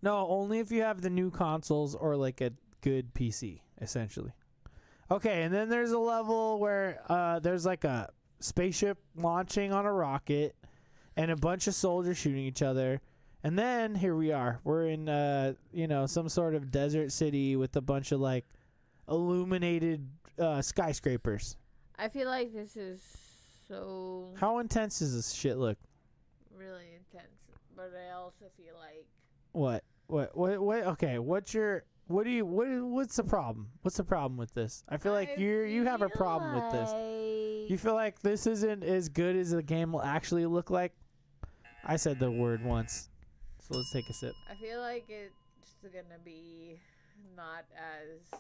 No, only if you have the new consoles or like a good PC, essentially. Okay, and then there's a level where there's like a spaceship launching on a rocket and a bunch of soldiers shooting each other. And then here we are. We're in some sort of desert city with a bunch of like illuminated skyscrapers. I feel like this is so How intense does this shit look? really intense, but I also feel like What? Okay, what's the problem? What's the problem with this? I feel like you have a problem with this. You feel like this isn't as good as the game will actually look like? I said the word once. So let's take a sip. I feel like it's gonna be not as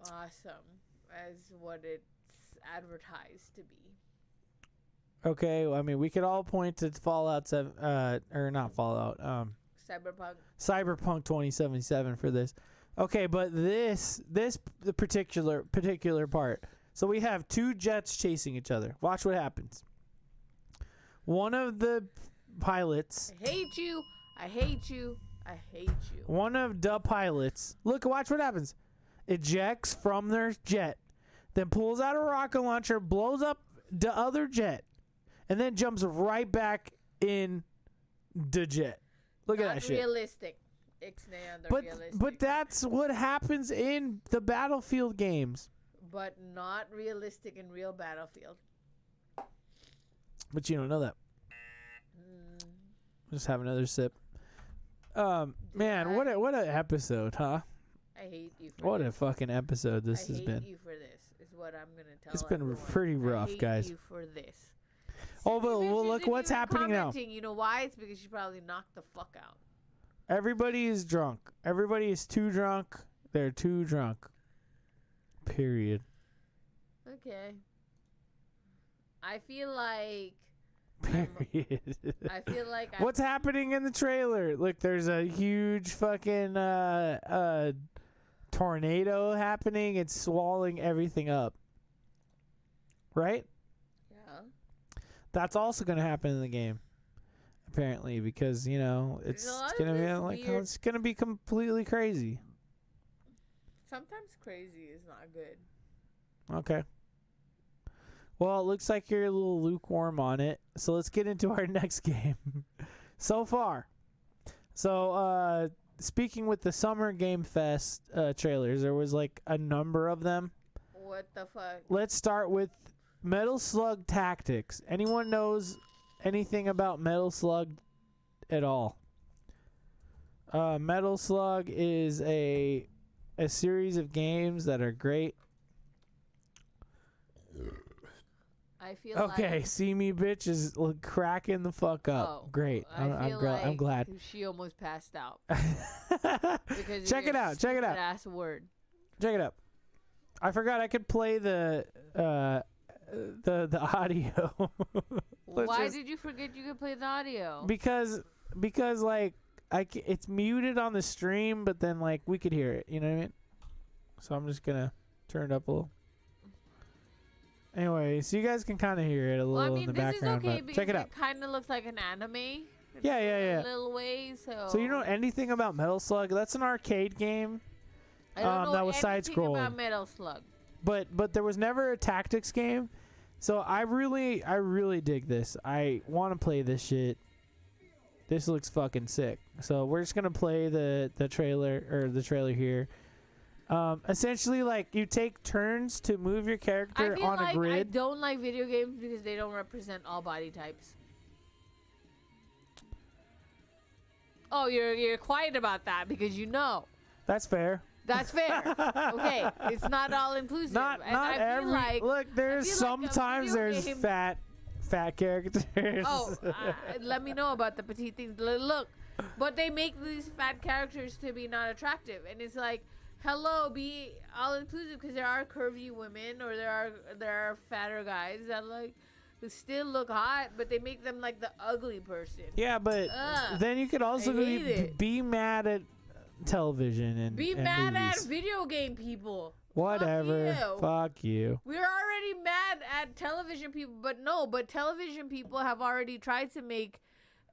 awesome as what it's advertised to be. Okay, well, I mean, we could all point to Fallout 7, or not Fallout, Cyberpunk 2077 for this. Okay, but the particular part. So we have two jets chasing each other. Watch what happens. One of the pilots. I hate you. I hate you. I hate you. One of the pilots. Look, watch what happens. Ejects from their jet, then pulls out a rocket launcher, blows up the other jet, and then jumps right back in the jet. Look at that shit. Realistic. But that's what happens in the Battlefield games. But not realistic in real Battlefield. But you don't know that. Just have another sip. Man, what an episode, huh? I hate you for What this. a fucking episode this has been. I hate you for this, is what I'm going to tell It's been everyone. pretty rough, I hate guys. you for this. Oh, but well, look what's happening now. You know why? It's because she probably knocked the fuck out. Everybody is drunk. Everybody is too drunk. They're too drunk. Period. Okay. I feel like... Period. I feel like... What's happening in the trailer? Look, there's a huge fucking tornado happening. It's swallowing everything up. Right? Yeah. That's also going to happen in the game. Apparently, because, it's going to be it's going to be completely crazy. Sometimes crazy is not good. Okay. Well, it looks like you're a little lukewarm on it. So let's get into our next game. So far. So, speaking with the Summer Game Fest trailers, there was like a number of them. What the fuck? Let's start with Metal Slug Tactics. Anyone knows anything about Metal Slug at all? Metal Slug is a series of games that are great. I feel okay, like... see me, bitch, is cracking the fuck up. Oh, Great. I'm glad. She almost passed out. Check it out. Check it out. Ass word. Check it out. I forgot I could play the audio. Why did you forget you could play the audio? Because like it's muted on the stream, but then like we could hear it. You know what I mean? So I'm just gonna turn it up a little. Anyway, so you guys can kind of hear it a little in the background. This is okay but check it out. It kind of looks like an anime. Yeah. A little way, so. So you know anything about Metal Slug? That's an arcade game. I don't know that was side scrolling. about Metal Slug. But there was never a tactics game. So I really dig this. I want to play this shit. This looks fucking sick. So we're just gonna play the trailer here. Essentially, like you take turns to move your character on a grid. I don't like video games because they don't represent all body types. Oh, you're quiet about that because you know. That's fair. That's fair. Okay, it's not all inclusive. Not every. Look, there's sometimes there's fat characters. Oh, let me know about the petite things. Look, but they make these fat characters to be not attractive, and it's like, hello, be all inclusive because there are curvy women or there are fatter guys that like who still look hot, but they make them like the ugly person. Yeah, but Ugh. then you could also I hate it. be mad at television and Be and mad movies. at video game people. Whatever. Fuck you. Fuck you. We're already mad at television people, but television people have already tried to make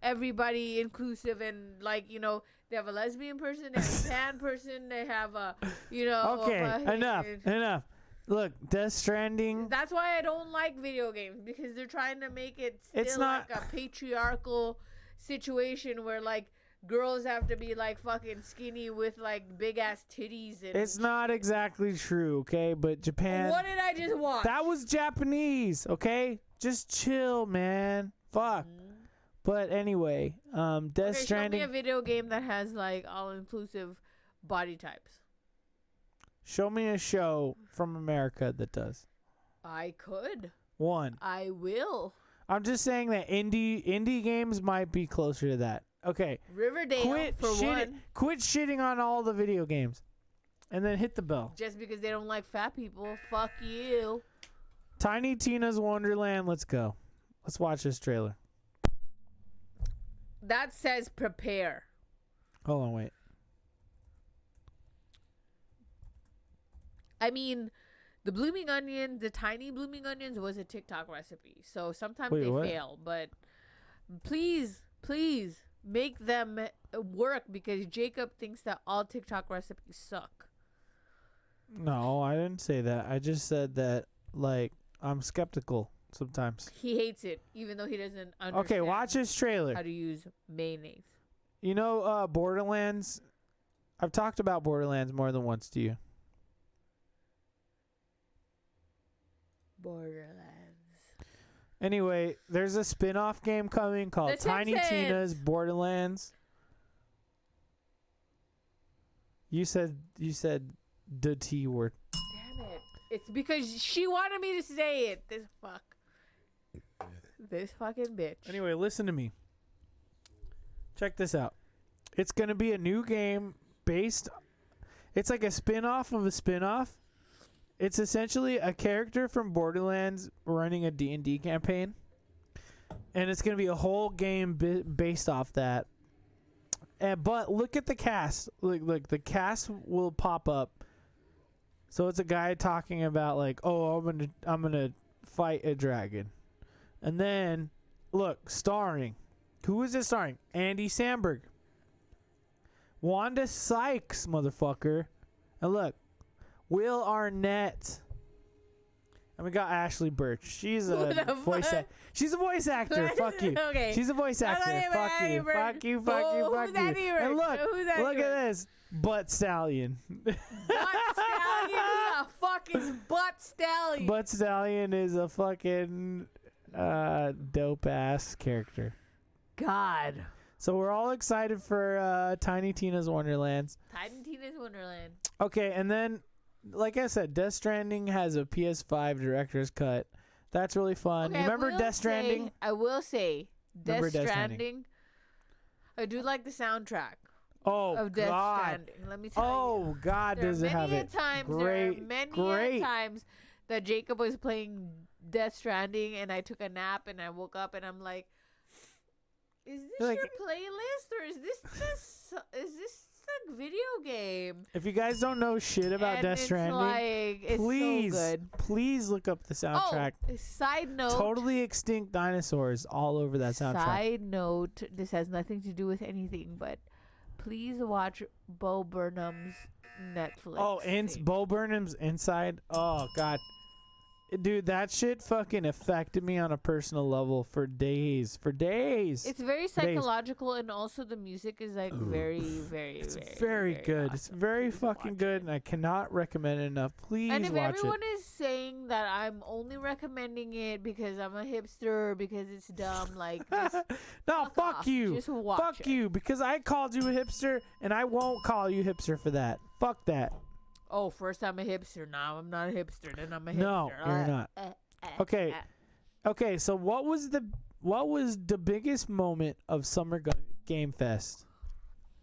everybody inclusive and like, you know, they have a lesbian person, they have a pan person, they have a, you know. Okay, enough. Look, Death Stranding. That's why I don't like video games, because they're trying to make it still It's not- like a patriarchal situation where like girls have to be like fucking skinny with like big ass titties and It's not exactly true, okay? But Japan. What did I just watch? That was Japanese, okay? Just chill, man. Fuck. But anyway, Death Stranding. Show me a video game that has like all-inclusive body types. Show me a show from America that does. I could. One. I will. I'm just saying that indie games might be closer to that. Okay. Riverdale for one. Quit shitting on all the video games. And then hit the bell. Just because they don't like fat people. Fuck you. Tiny Tina's Wonderland. Let's go. Let's watch this trailer. That says prepare. Hold on, wait. I mean, the blooming onion, the tiny blooming onions was a TikTok recipe. So sometimes Wait, they what? fail. But please make them work, because Jacob thinks that all TikTok recipes suck. No, I didn't say that. I just said that, like, I'm skeptical sometimes. He hates it, even though he doesn't understand Okay, watch this trailer. how to use mayonnaise. You know, Borderlands. I've talked about Borderlands more than once to you. Borderlands. Anyway, there's a spin-off game coming called The Tiny Simpsons. Tina's Borderlands. You said the T word. Damn it. It's because she wanted me to say it. This fucking bitch. Anyway, listen to me. Check this out. It's going to be a new game based... It's like a spin-off of a spin-off. It's essentially a character from Borderlands running a D&D campaign. And it's going to be a whole game based off that. But look at the cast. Look, the cast will pop up. So it's a guy talking about like, oh, I'm gonna fight a dragon. And then, look, starring. Who is it starring? Andy Samberg. Wanda Sykes, motherfucker. And look, Will Arnett. And we got Ashley Birch. She's a she's a voice actor. Fuck you. Okay. She's a voice actor. Fuck you. Fuck you. Fuck you. Fuck you. And look at this. Butt Stallion. Butt Stallion? Who the fuck is Butt Stallion? Butt Stallion is a fucking dope ass character. God. So we're all excited for Tiny Tina's Wonderlands. Tiny Tina's Wonderland. Okay, and then, like I said, Death Stranding has a PS5 director's cut. That's really fun. Okay, You remember Death Stranding? I will say, Remember Death Death Stranding. Stranding? I do like the soundtrack Oh, of Death God. Stranding. Let me tell you. Oh, God, There does are it have many it. there are many times that Jacob was playing Death Stranding and I took a nap and I woke up and I'm like, is this Like- your playlist or is this a video game? If you guys don't know shit about And Death it's Stranding, like, it's please, so good. please look up the soundtrack. Oh, side note. Totally extinct dinosaurs all over that soundtrack. Side note, this has nothing to do with anything, but please watch Bo Burnham's Netflix. Oh, and thing. Bo Burnham's Inside. Oh, God. Dude, that shit fucking affected me on a personal level for days. For days. It's very psychological, and also the music is like very, very, It's very, very good. It's awesome. very Please fucking watch good, it. and I cannot recommend it enough. Please And if watch everyone it. is saying that I'm only recommending it because I'm a hipster, because it's dumb, like, just No, fuck fuck off. you. Just watch Fuck it. you, because I called you a hipster, and I won't call you hipster for that. Fuck that. Oh, first I'm a hipster, now I'm not a hipster, then I'm a hipster. No, you're not. Okay. Okay, so what was the biggest moment of Summer Game Fest?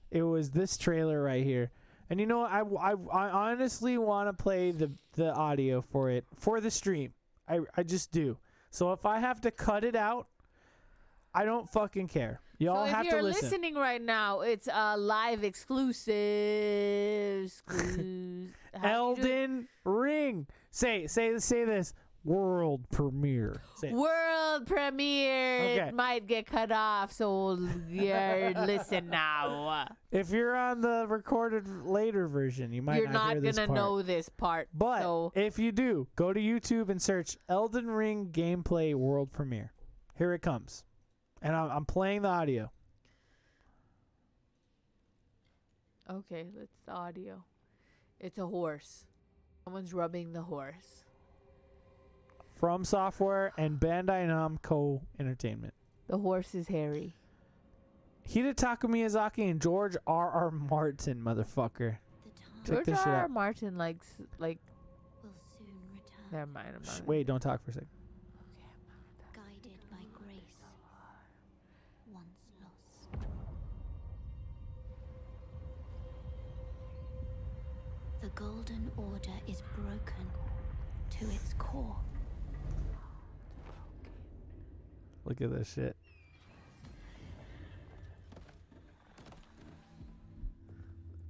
It was this trailer right here. And you know what? I honestly want to play the audio for it for the stream. I just do. So if I have to cut it out, I don't fucking care. Y'all so have if you're to listen. listening right now, it's a live exclusive. Elden Ring. Say this. World premiere. Say it. World premiere. Okay. It might get cut off, so listen now. If you're on the recorded later version, you might You're not hear not this gonna part. know this part. But so if you do, go to YouTube and search Elden Ring gameplay world premiere. Here it comes. And I'm playing the audio. okay, that's the audio. It's a horse. Someone's rubbing the horse. From Software and Bandai Namco Entertainment. The horse is hairy. Hidetaka Miyazaki and George R.R. Martin, motherfucker. Check George this shit R. R. out. Martin likes like. Will soon return. Never mind. I'm not Wait, don't talk for a second. Guided by grace, once lost. The Golden Order is broken to its core. Look at this shit.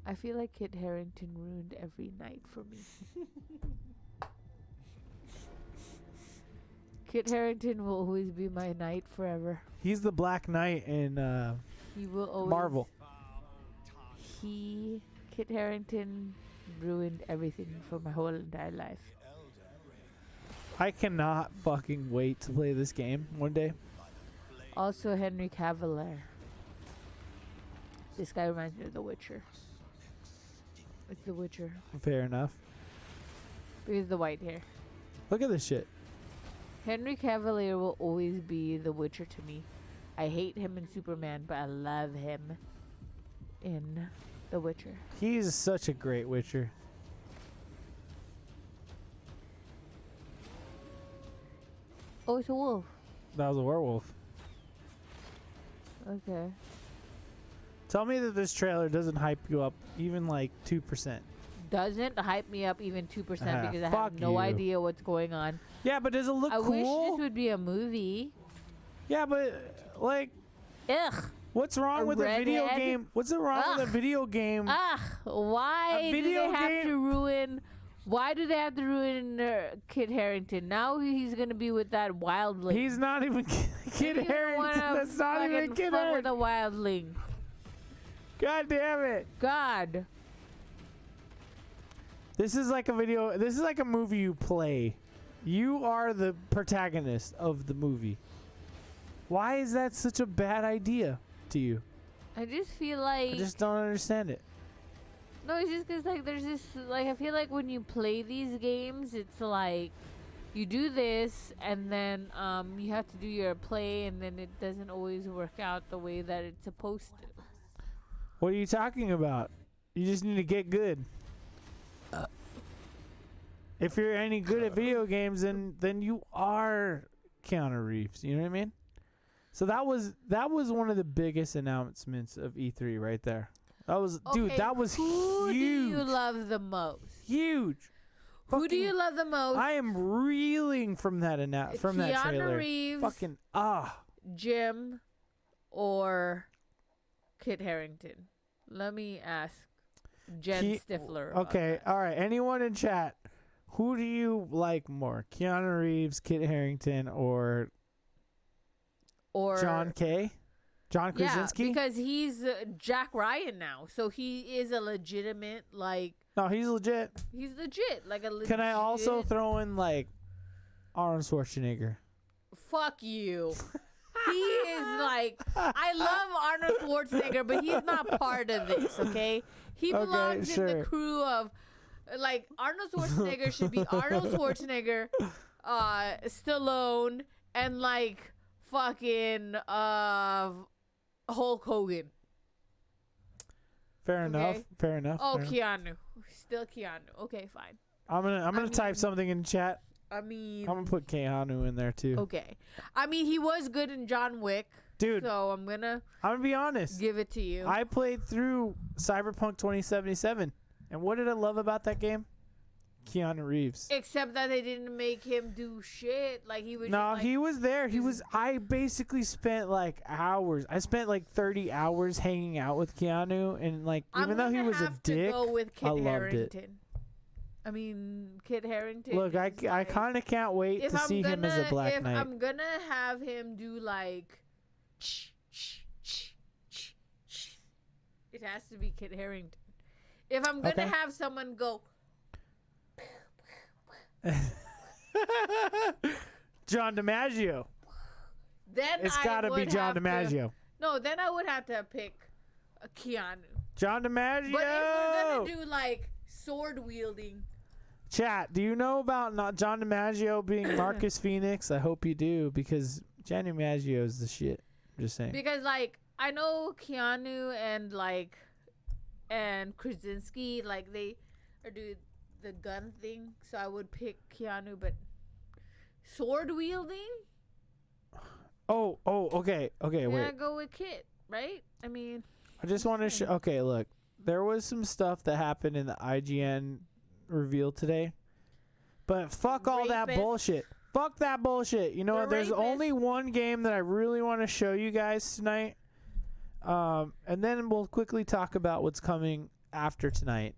I feel like Kit Harington ruined every night for me. Kit Harington will always be my knight forever. He's the Black Knight in He will always. Marvel. Kit Harington ruined everything for my whole entire life. I cannot fucking wait to play this game one day. Also, Henry Cavill. This guy reminds me of The Witcher. It's The Witcher. Fair enough. Because the white hair. Look at this shit. Henry Cavill will always be The Witcher to me. I hate him in Superman, but I love him in The Witcher. He's such a great Witcher. Oh, it's a wolf. That was a werewolf. Okay. Tell me that this trailer doesn't hype you up even like 2%. Doesn't hype me up even 2% because I fuck have no you. idea what's going on. Yeah, but does it look I wish cool? this would be a movie. Yeah, but like, Ugh. what's wrong A with a video redhead? game? What's wrong with a Ugh. video game? Ugh. Why A do video they have game- to ruin? Why do they have to ruin Kit Harington? Now he's gonna be with that wildling. He's not even Kid Harington. That's not even Kid fuck Harington. with a wildling. God damn it. God. This is like a video. This is like a movie you play. You are the protagonist of the movie. Why is that such a bad idea to you? I just feel like I just don't understand it. no, it's just because like there's this like I feel like when you play these games, it's like you do this and then you have to do your play and then it doesn't always work out the way that it's supposed to. What are you talking about? You just need to get good. If you're any good at video games, then you are Keanu Reeves. You know what I mean? So that was one of the biggest announcements of E3 right there. That was dude. Okay, That was who huge. do you love the most? Huge. Who do Fucking- you love the most? I am reeling from that that Keanu trailer. Reeves, Fucking Jim, or Kit Harington? Let me ask Jen Stifler. about Okay, that. all right. Anyone in chat, who do you like more, Keanu Reeves, Kit Harington, or John Krasinski? Yeah, because he's Jack Ryan now, so he is a legitimate No, he's legit. He's legit, like a legit. Can I also throw in like Arnold Schwarzenegger? Fuck you. He is like, I love Arnold Schwarzenegger, but he's not part of this, okay? He Okay, belongs in the sure. crew of, like, Arnold Schwarzenegger should be Arnold Schwarzenegger, Stallone, and, like, fucking, Hulk Hogan. Fair Okay. enough. Fair enough. Oh, fair enough. Keanu. Still Keanu. Okay, fine. I'm gonna I type mean- something in chat. I mean, I'm gonna put Keanu in there too. okay. I mean, he was good in John Wick, Dude, so I'm gonna I'm gonna be honest. give it to you. I played through Cyberpunk 2077, and what did I love about that game? Keanu Reeves. Except that they didn't make him do shit. Like he was. No, just, like, he was there. He was. I basically spent like hours. I spent like 30 hours hanging out with Keanu, and like even though he was a dick, go with Kit I loved Harington. it. I mean, Kit Harington. Look, I like, kind of can't wait to see him as a Black Knight. If I'm gonna have him do like, it has to be Kit Harington. If I'm gonna have someone go, John DiMaggio. then It's gotta be John DiMaggio. No, then I would have to pick a Keanu. John DiMaggio. But if we're gonna do like sword wielding. Chat, do you know about not John DiMaggio being Marcus Phoenix? I hope you do, because John DiMaggio is the shit. I'm just saying. Because like I know Keanu and Krasinski, like they are doing the gun thing, so I would pick Keanu. But sword wielding? Oh, okay, Yeah, wait. go with Kit, right? I mean, I just want to show. Okay, look, there was some stuff that happened in the IGN reveal today, but fuck all that Rapist. bullshit. Fuck that bullshit. You know The what? There's rapist. only one game that I really want to show you guys tonight, and then we'll quickly talk about what's coming after tonight.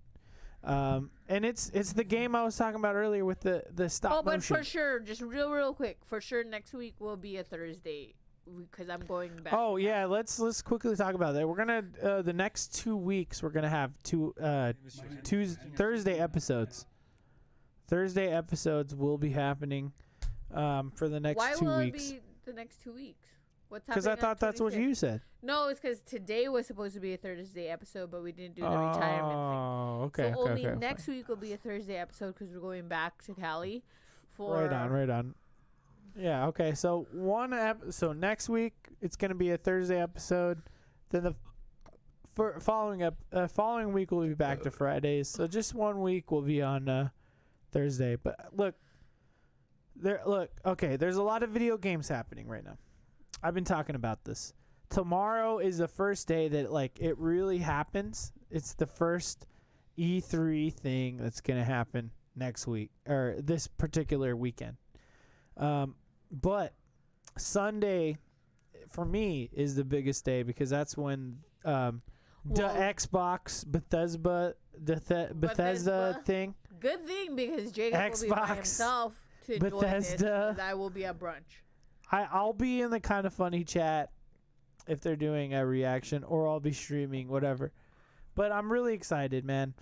And it's the game I was talking about earlier with the stop motion. oh, but for sure, just real quick, for sure, next week will be a Thursday because I'm going back. Oh yeah, let's quickly talk about that. We're gonna the next 2 weeks we're gonna have two Thursday episodes. Thursday episodes will be happening for the next Why 2 will weeks. it be the next 2 weeks? What's happening? Because I thought on that's what 26th? you said. No, it's because today was supposed to be a Thursday episode, but we didn't do the retirement thing. Oh, okay. So okay, only okay, next week will be a Thursday episode because we're going back to Cali for. Right on. Yeah. Okay. So so next week it's gonna be a Thursday episode. Then the following week we'll be back to Fridays. So just 1 week will be on Thursday. But look, there's a lot of video games happening right now. I've been talking about this. Tomorrow is the first day that like it really happens. It's the first E3 thing that's gonna happen next week or this particular weekend. But Sunday for me is the biggest day because that's when the Xbox Bethesda thing. Good thing because Jacob will be by Xbox, himself to enjoy this. Bethesda. 'Cause I will be at brunch. I'll be in the kind of funny chat if they're doing a reaction, or I'll be streaming, whatever. But I'm really excited, man.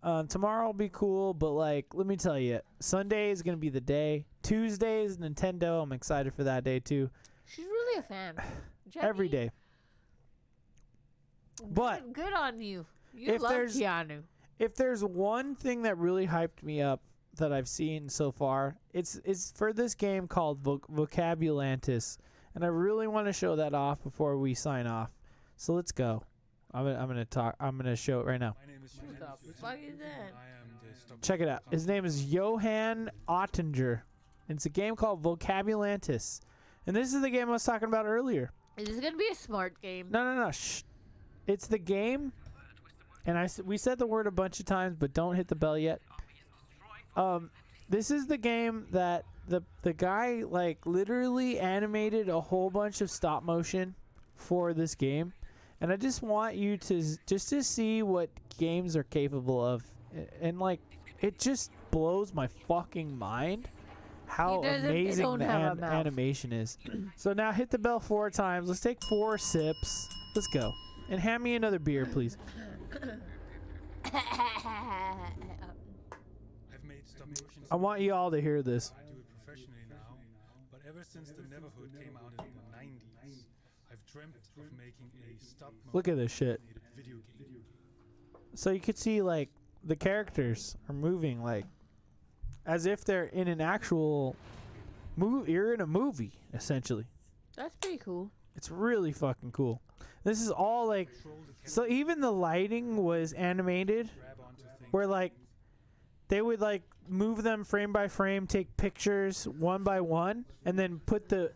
Tomorrow will be cool, but like, let me tell you, Sunday is gonna be the day. Tuesday is Nintendo. I'm excited for that day too. She's really a fan. Jenny, Every day. But good on you. You if love there's- Keanu. if there's one thing that really hyped me up that I've seen so far, it's for this game called Vocabulantis, and I really want to show that off before we sign off. So let's go. I'm gonna show it right now. What the fuck is that? Check it out. His name is Johan Ottinger. It's a game called Vocabulantis, and this is the game I was talking about earlier. Is this gonna be a smart game? No. Shh. It's the game, and we said the word a bunch of times, but don't hit the bell yet. This is the game that the guy like literally animated a whole bunch of stop motion for this game, and I just want you to see what games are capable of, and like it just blows my fucking mind how amazing the animation is. So now hit the bell 4 times. Let's take 4 sips. Let's go, and hand me another beer, please. I want you all to hear this. I do it professionally now, but ever since the Neverhood came out in the 90s, I've dreamt of making a stop-motion Look at this shit. video game. So you could see like the characters are moving like as if they're in an actual movie. You're in a movie essentially. That's pretty cool. It's really fucking cool. This is all like, so even the lighting was animated Grab onto things. where like they would like move them frame by frame, take pictures one by one, and then put the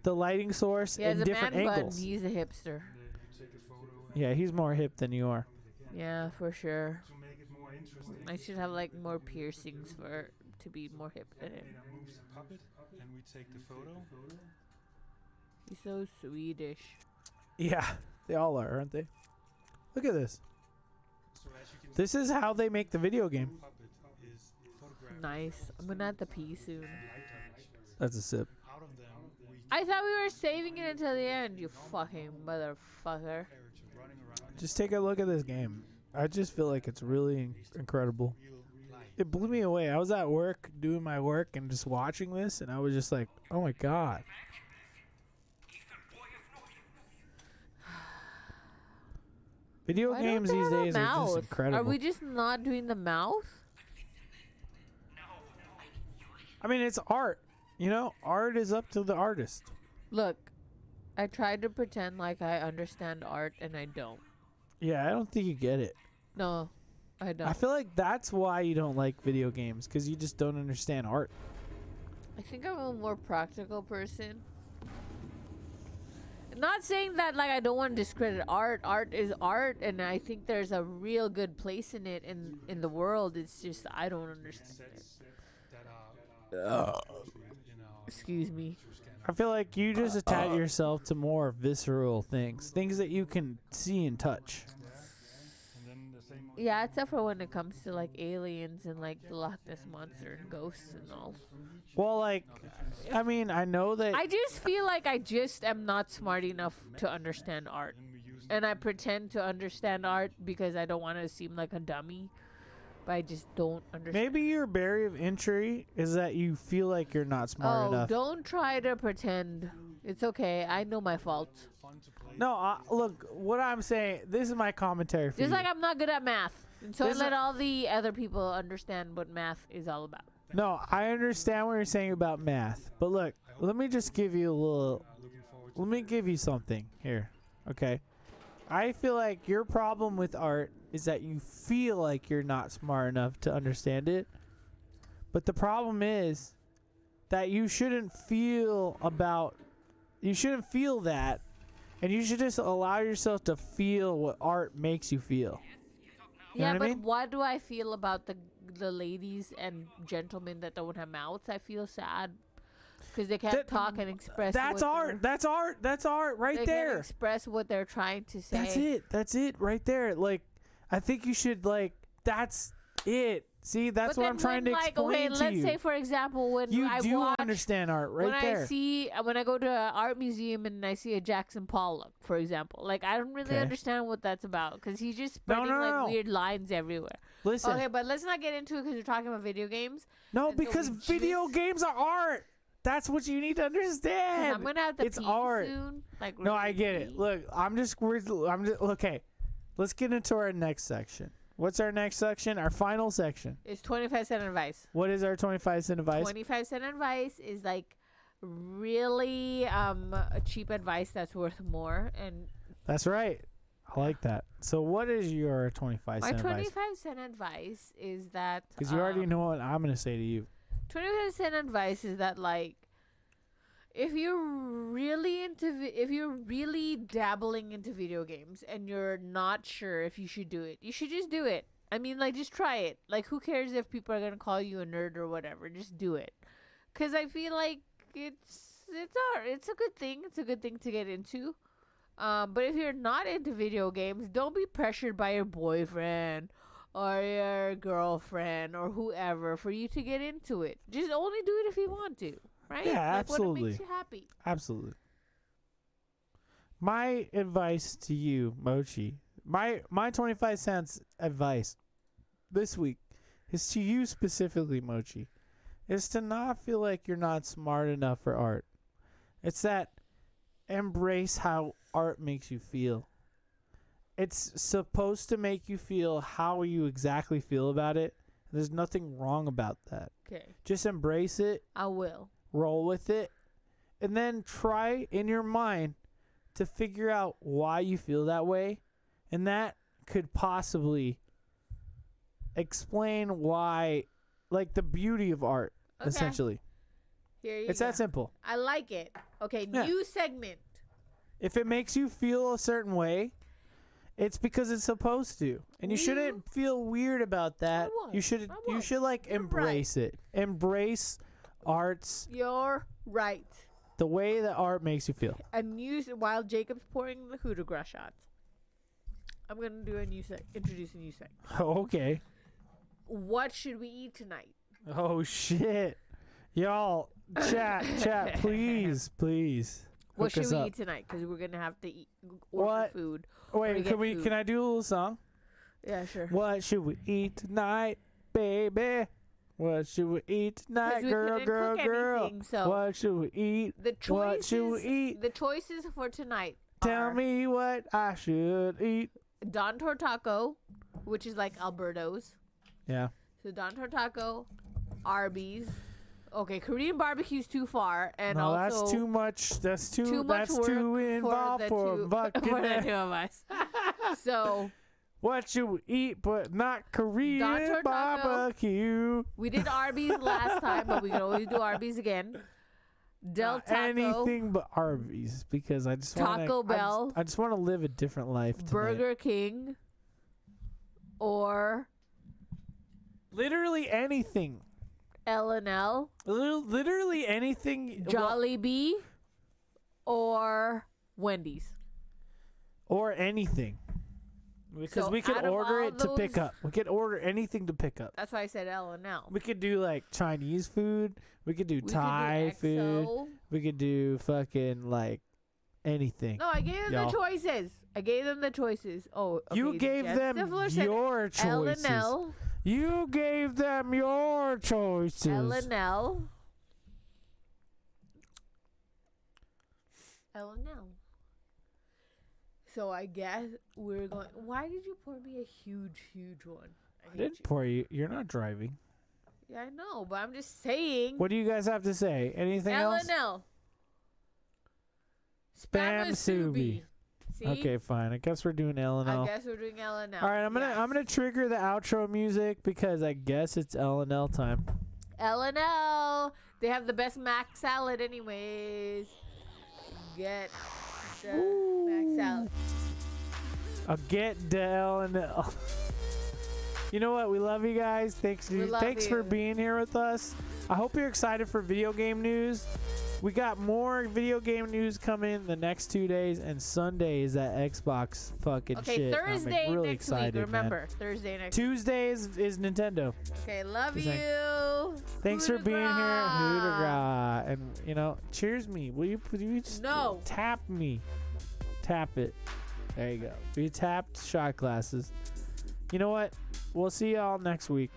lighting source Yeah, in the different man bun. angles. He's a hipster. You take a photo and Yeah, he's more hip than you are. Yeah, for sure. to make it more interesting. I should have like more piercings to be more hip than him. Elena moves the puppet, and we take the photo. He's so Swedish. Yeah, they all are, aren't they? Look at this. So as you can This is how they make the video game. see, the puppet is photographed Nice. I'm gonna have to pee soon. in light directions. That's a sip. Out of them, we I thought we were saving it until the end, you fucking motherfucker. character running around Just take a look at this game. I just feel like it's really incredible. in real life. It blew me away. I was at work doing my work and just watching this, and I was just like, oh my god. Video Why games don't they these have a days are just mouth? incredible. Are we just not doing the mouth? I mean, it's art. You know, art is up to the artist. Look, I tried to pretend like I understand art and I don't. Yeah, I don't think you get it. No, I don't. I feel like that's why you don't like video games, because you just don't understand art. I think I'm a more practical person. Not saying that like I don't want to discredit art. Art is art, and I think there's a real good place in it in the world. It's just I don't understand it. Sets that are in our Excuse me. scanner. I feel like you just attach yourself to more visceral things that you can see and touch. And then the same Yeah, except for when it comes to like aliens and like the Loch Ness monster and ghosts and all. Well, like, I mean, I know that. I just feel like I just am not smart enough to understand art. then we use And I pretend to understand art because I don't want to seem like a dummy. But I just don't understand. Maybe your barrier of entry is that you feel like you're not smart Oh, enough. don't try to pretend. It's okay. I know my fault. fun to play. No, look, what I'm saying, this is my commentary for Just you. like I'm not good at math. And so I This let is- all the other people understand what math is all about. No, I understand what you're saying about math, but look, let me just give you a little. Looking forward to Let me give you something here, okay? I feel like your problem with art is that you feel like you're not smart enough to understand it, but the problem is that you shouldn't feel that, and you should just allow yourself to feel what art makes you feel. You know Yeah, what I but mean? what do I feel about the ladies and gentlemen that don't have mouths? I feel sad because they can't That- talk and express. That's what art. That's art. That's art right they there. can't express what they're trying to say. That's it. That's it right there. Like, I think you should that's it. See, that's But what then I'm trying to when, explain okay, to let's you. say for example when You I do watch, understand art right when there. when I go to an art museum and I see a Jackson Pollock, for example, like I don't really Okay. understand what that's about because he's just No, spreading no, like no. weird lines everywhere. Listen, Okay, but let's not get into it because we're talking about video games. no, and so because we video just- games are art. That's what you need to 'Cause understand. I'm gonna have to It's pee art. soon. Like No, I really get it. pee. Look, I'm just okay. Let's get into our next section. What's our next section? Our final section. It's 25-cent advice. What is our 25-cent advice? 25-cent advice is like really a cheap advice that's worth more. And That's right. I like that. So, what is your 25 my cent advice? 25-cent advice is that Because you already know what I'm gonna say to you. 25-cent advice is that like if you're really dabbling into video games and you're not sure if you should do it, you should just do it. I mean, like, just try it. Like, who cares if people are gonna call you a nerd or whatever? Just do it. Cause I feel like it's art. It's a good thing. It's a good thing to get into. But if you're not into video games, don't be pressured by your boyfriend or your girlfriend or whoever for you to get into it. Just only do it if you want to, right? Yeah, like What absolutely. makes you happy. Absolutely. My advice to you, Mochi, my 25 cents advice this week is to you specifically, Mochi, is to not feel like you're not smart enough for art. It's that embrace how art makes you feel. It's supposed to make you feel how you exactly feel about it. There's nothing wrong about that. Okay, Just embrace it, I will. roll with it, and then try in your mind to figure out why you feel that way. And that could possibly explain why, like, the beauty of art, Okay. essentially. Here you It's go. that simple. I like it. Okay, Yeah. new segment. If it makes you feel a certain way, It's because it's supposed to, and you shouldn't feel weird about that. You should like embrace it. Embrace arts. You're right. The way that art makes you feel. And while Jacob's pouring the Hoot Gras shots, I'm gonna do introduce a new segment. Oh, okay. What should we eat tonight? Oh shit, y'all, chat, please. What hook should us we up. eat tonight? Because we're gonna have to order food. Wait, can I do a little song? Yeah, sure. What should we eat tonight, baby? What should we eat tonight, girl? Anything, so what should we eat? What should we eat? The choices for tonight Tell me what I should eat. Don Tortaco, which is like Alberto's. Yeah. So Don Tortaco, Arby's. Okay, Korean barbecue's too far, and No, also that's too much. That's too work involved for for the fucking. two of us. So What should we eat, but not Korean Don Tortaco. barbecue? we did Arby's last time, but we can always do Arby's again. Del Taco, Anything but Arby's, because I just want Taco Bell. I just want to live a different life tonight. Burger King, or Literally anything. L&L, Literally anything. Jollibee, or Wendy's. Or anything. Because So we could out of order all it to pick those- up. We could order anything to pick up. That's why I said L&L. We could do like Chinese food. We could do We could do Thai food. XO. We could do fucking like anything. No, I gave them Y'all. the choices. Oh, okay, You gave Jeff them Stifler said your choices. L&L. You gave them your choices. L&L. L&L. So I guess we're going. Why did you pour me a huge one? I hate didn't you. pour you. You're not driving. Yeah, I know, but I'm just saying. What do you guys have to say? Anything else? L&L. Spam-subi. See? Okay, fine. I guess we're doing L and I L. guess we're doing L&L. All right, I'm gonna Yes. trigger the outro music because I guess it's L and L time. L&L. They have the best mac salad, anyways. Get the mac salad. I'll get the L and L. You know what? We love you guys. Thanks for you. being here with us. I hope you're excited for video game news. We got more video game news coming the next 2 days, and Sunday is that Xbox fucking Okay, shit. Thursday I'm really next excited, week. Remember, man. Thursday next Tuesday is Nintendo. Okay, love Just you. Thanks Coup for de being here, grace. Hooterga. And cheers me. Will you just No. tap me? Tap it. There you go. We tapped shot glasses. You know what? We'll see y'all next week.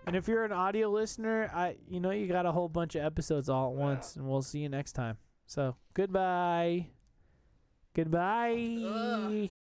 And if you're an audio listener, you got a whole bunch of episodes all at once, and we'll see you next time. So, goodbye. Goodbye. Ugh.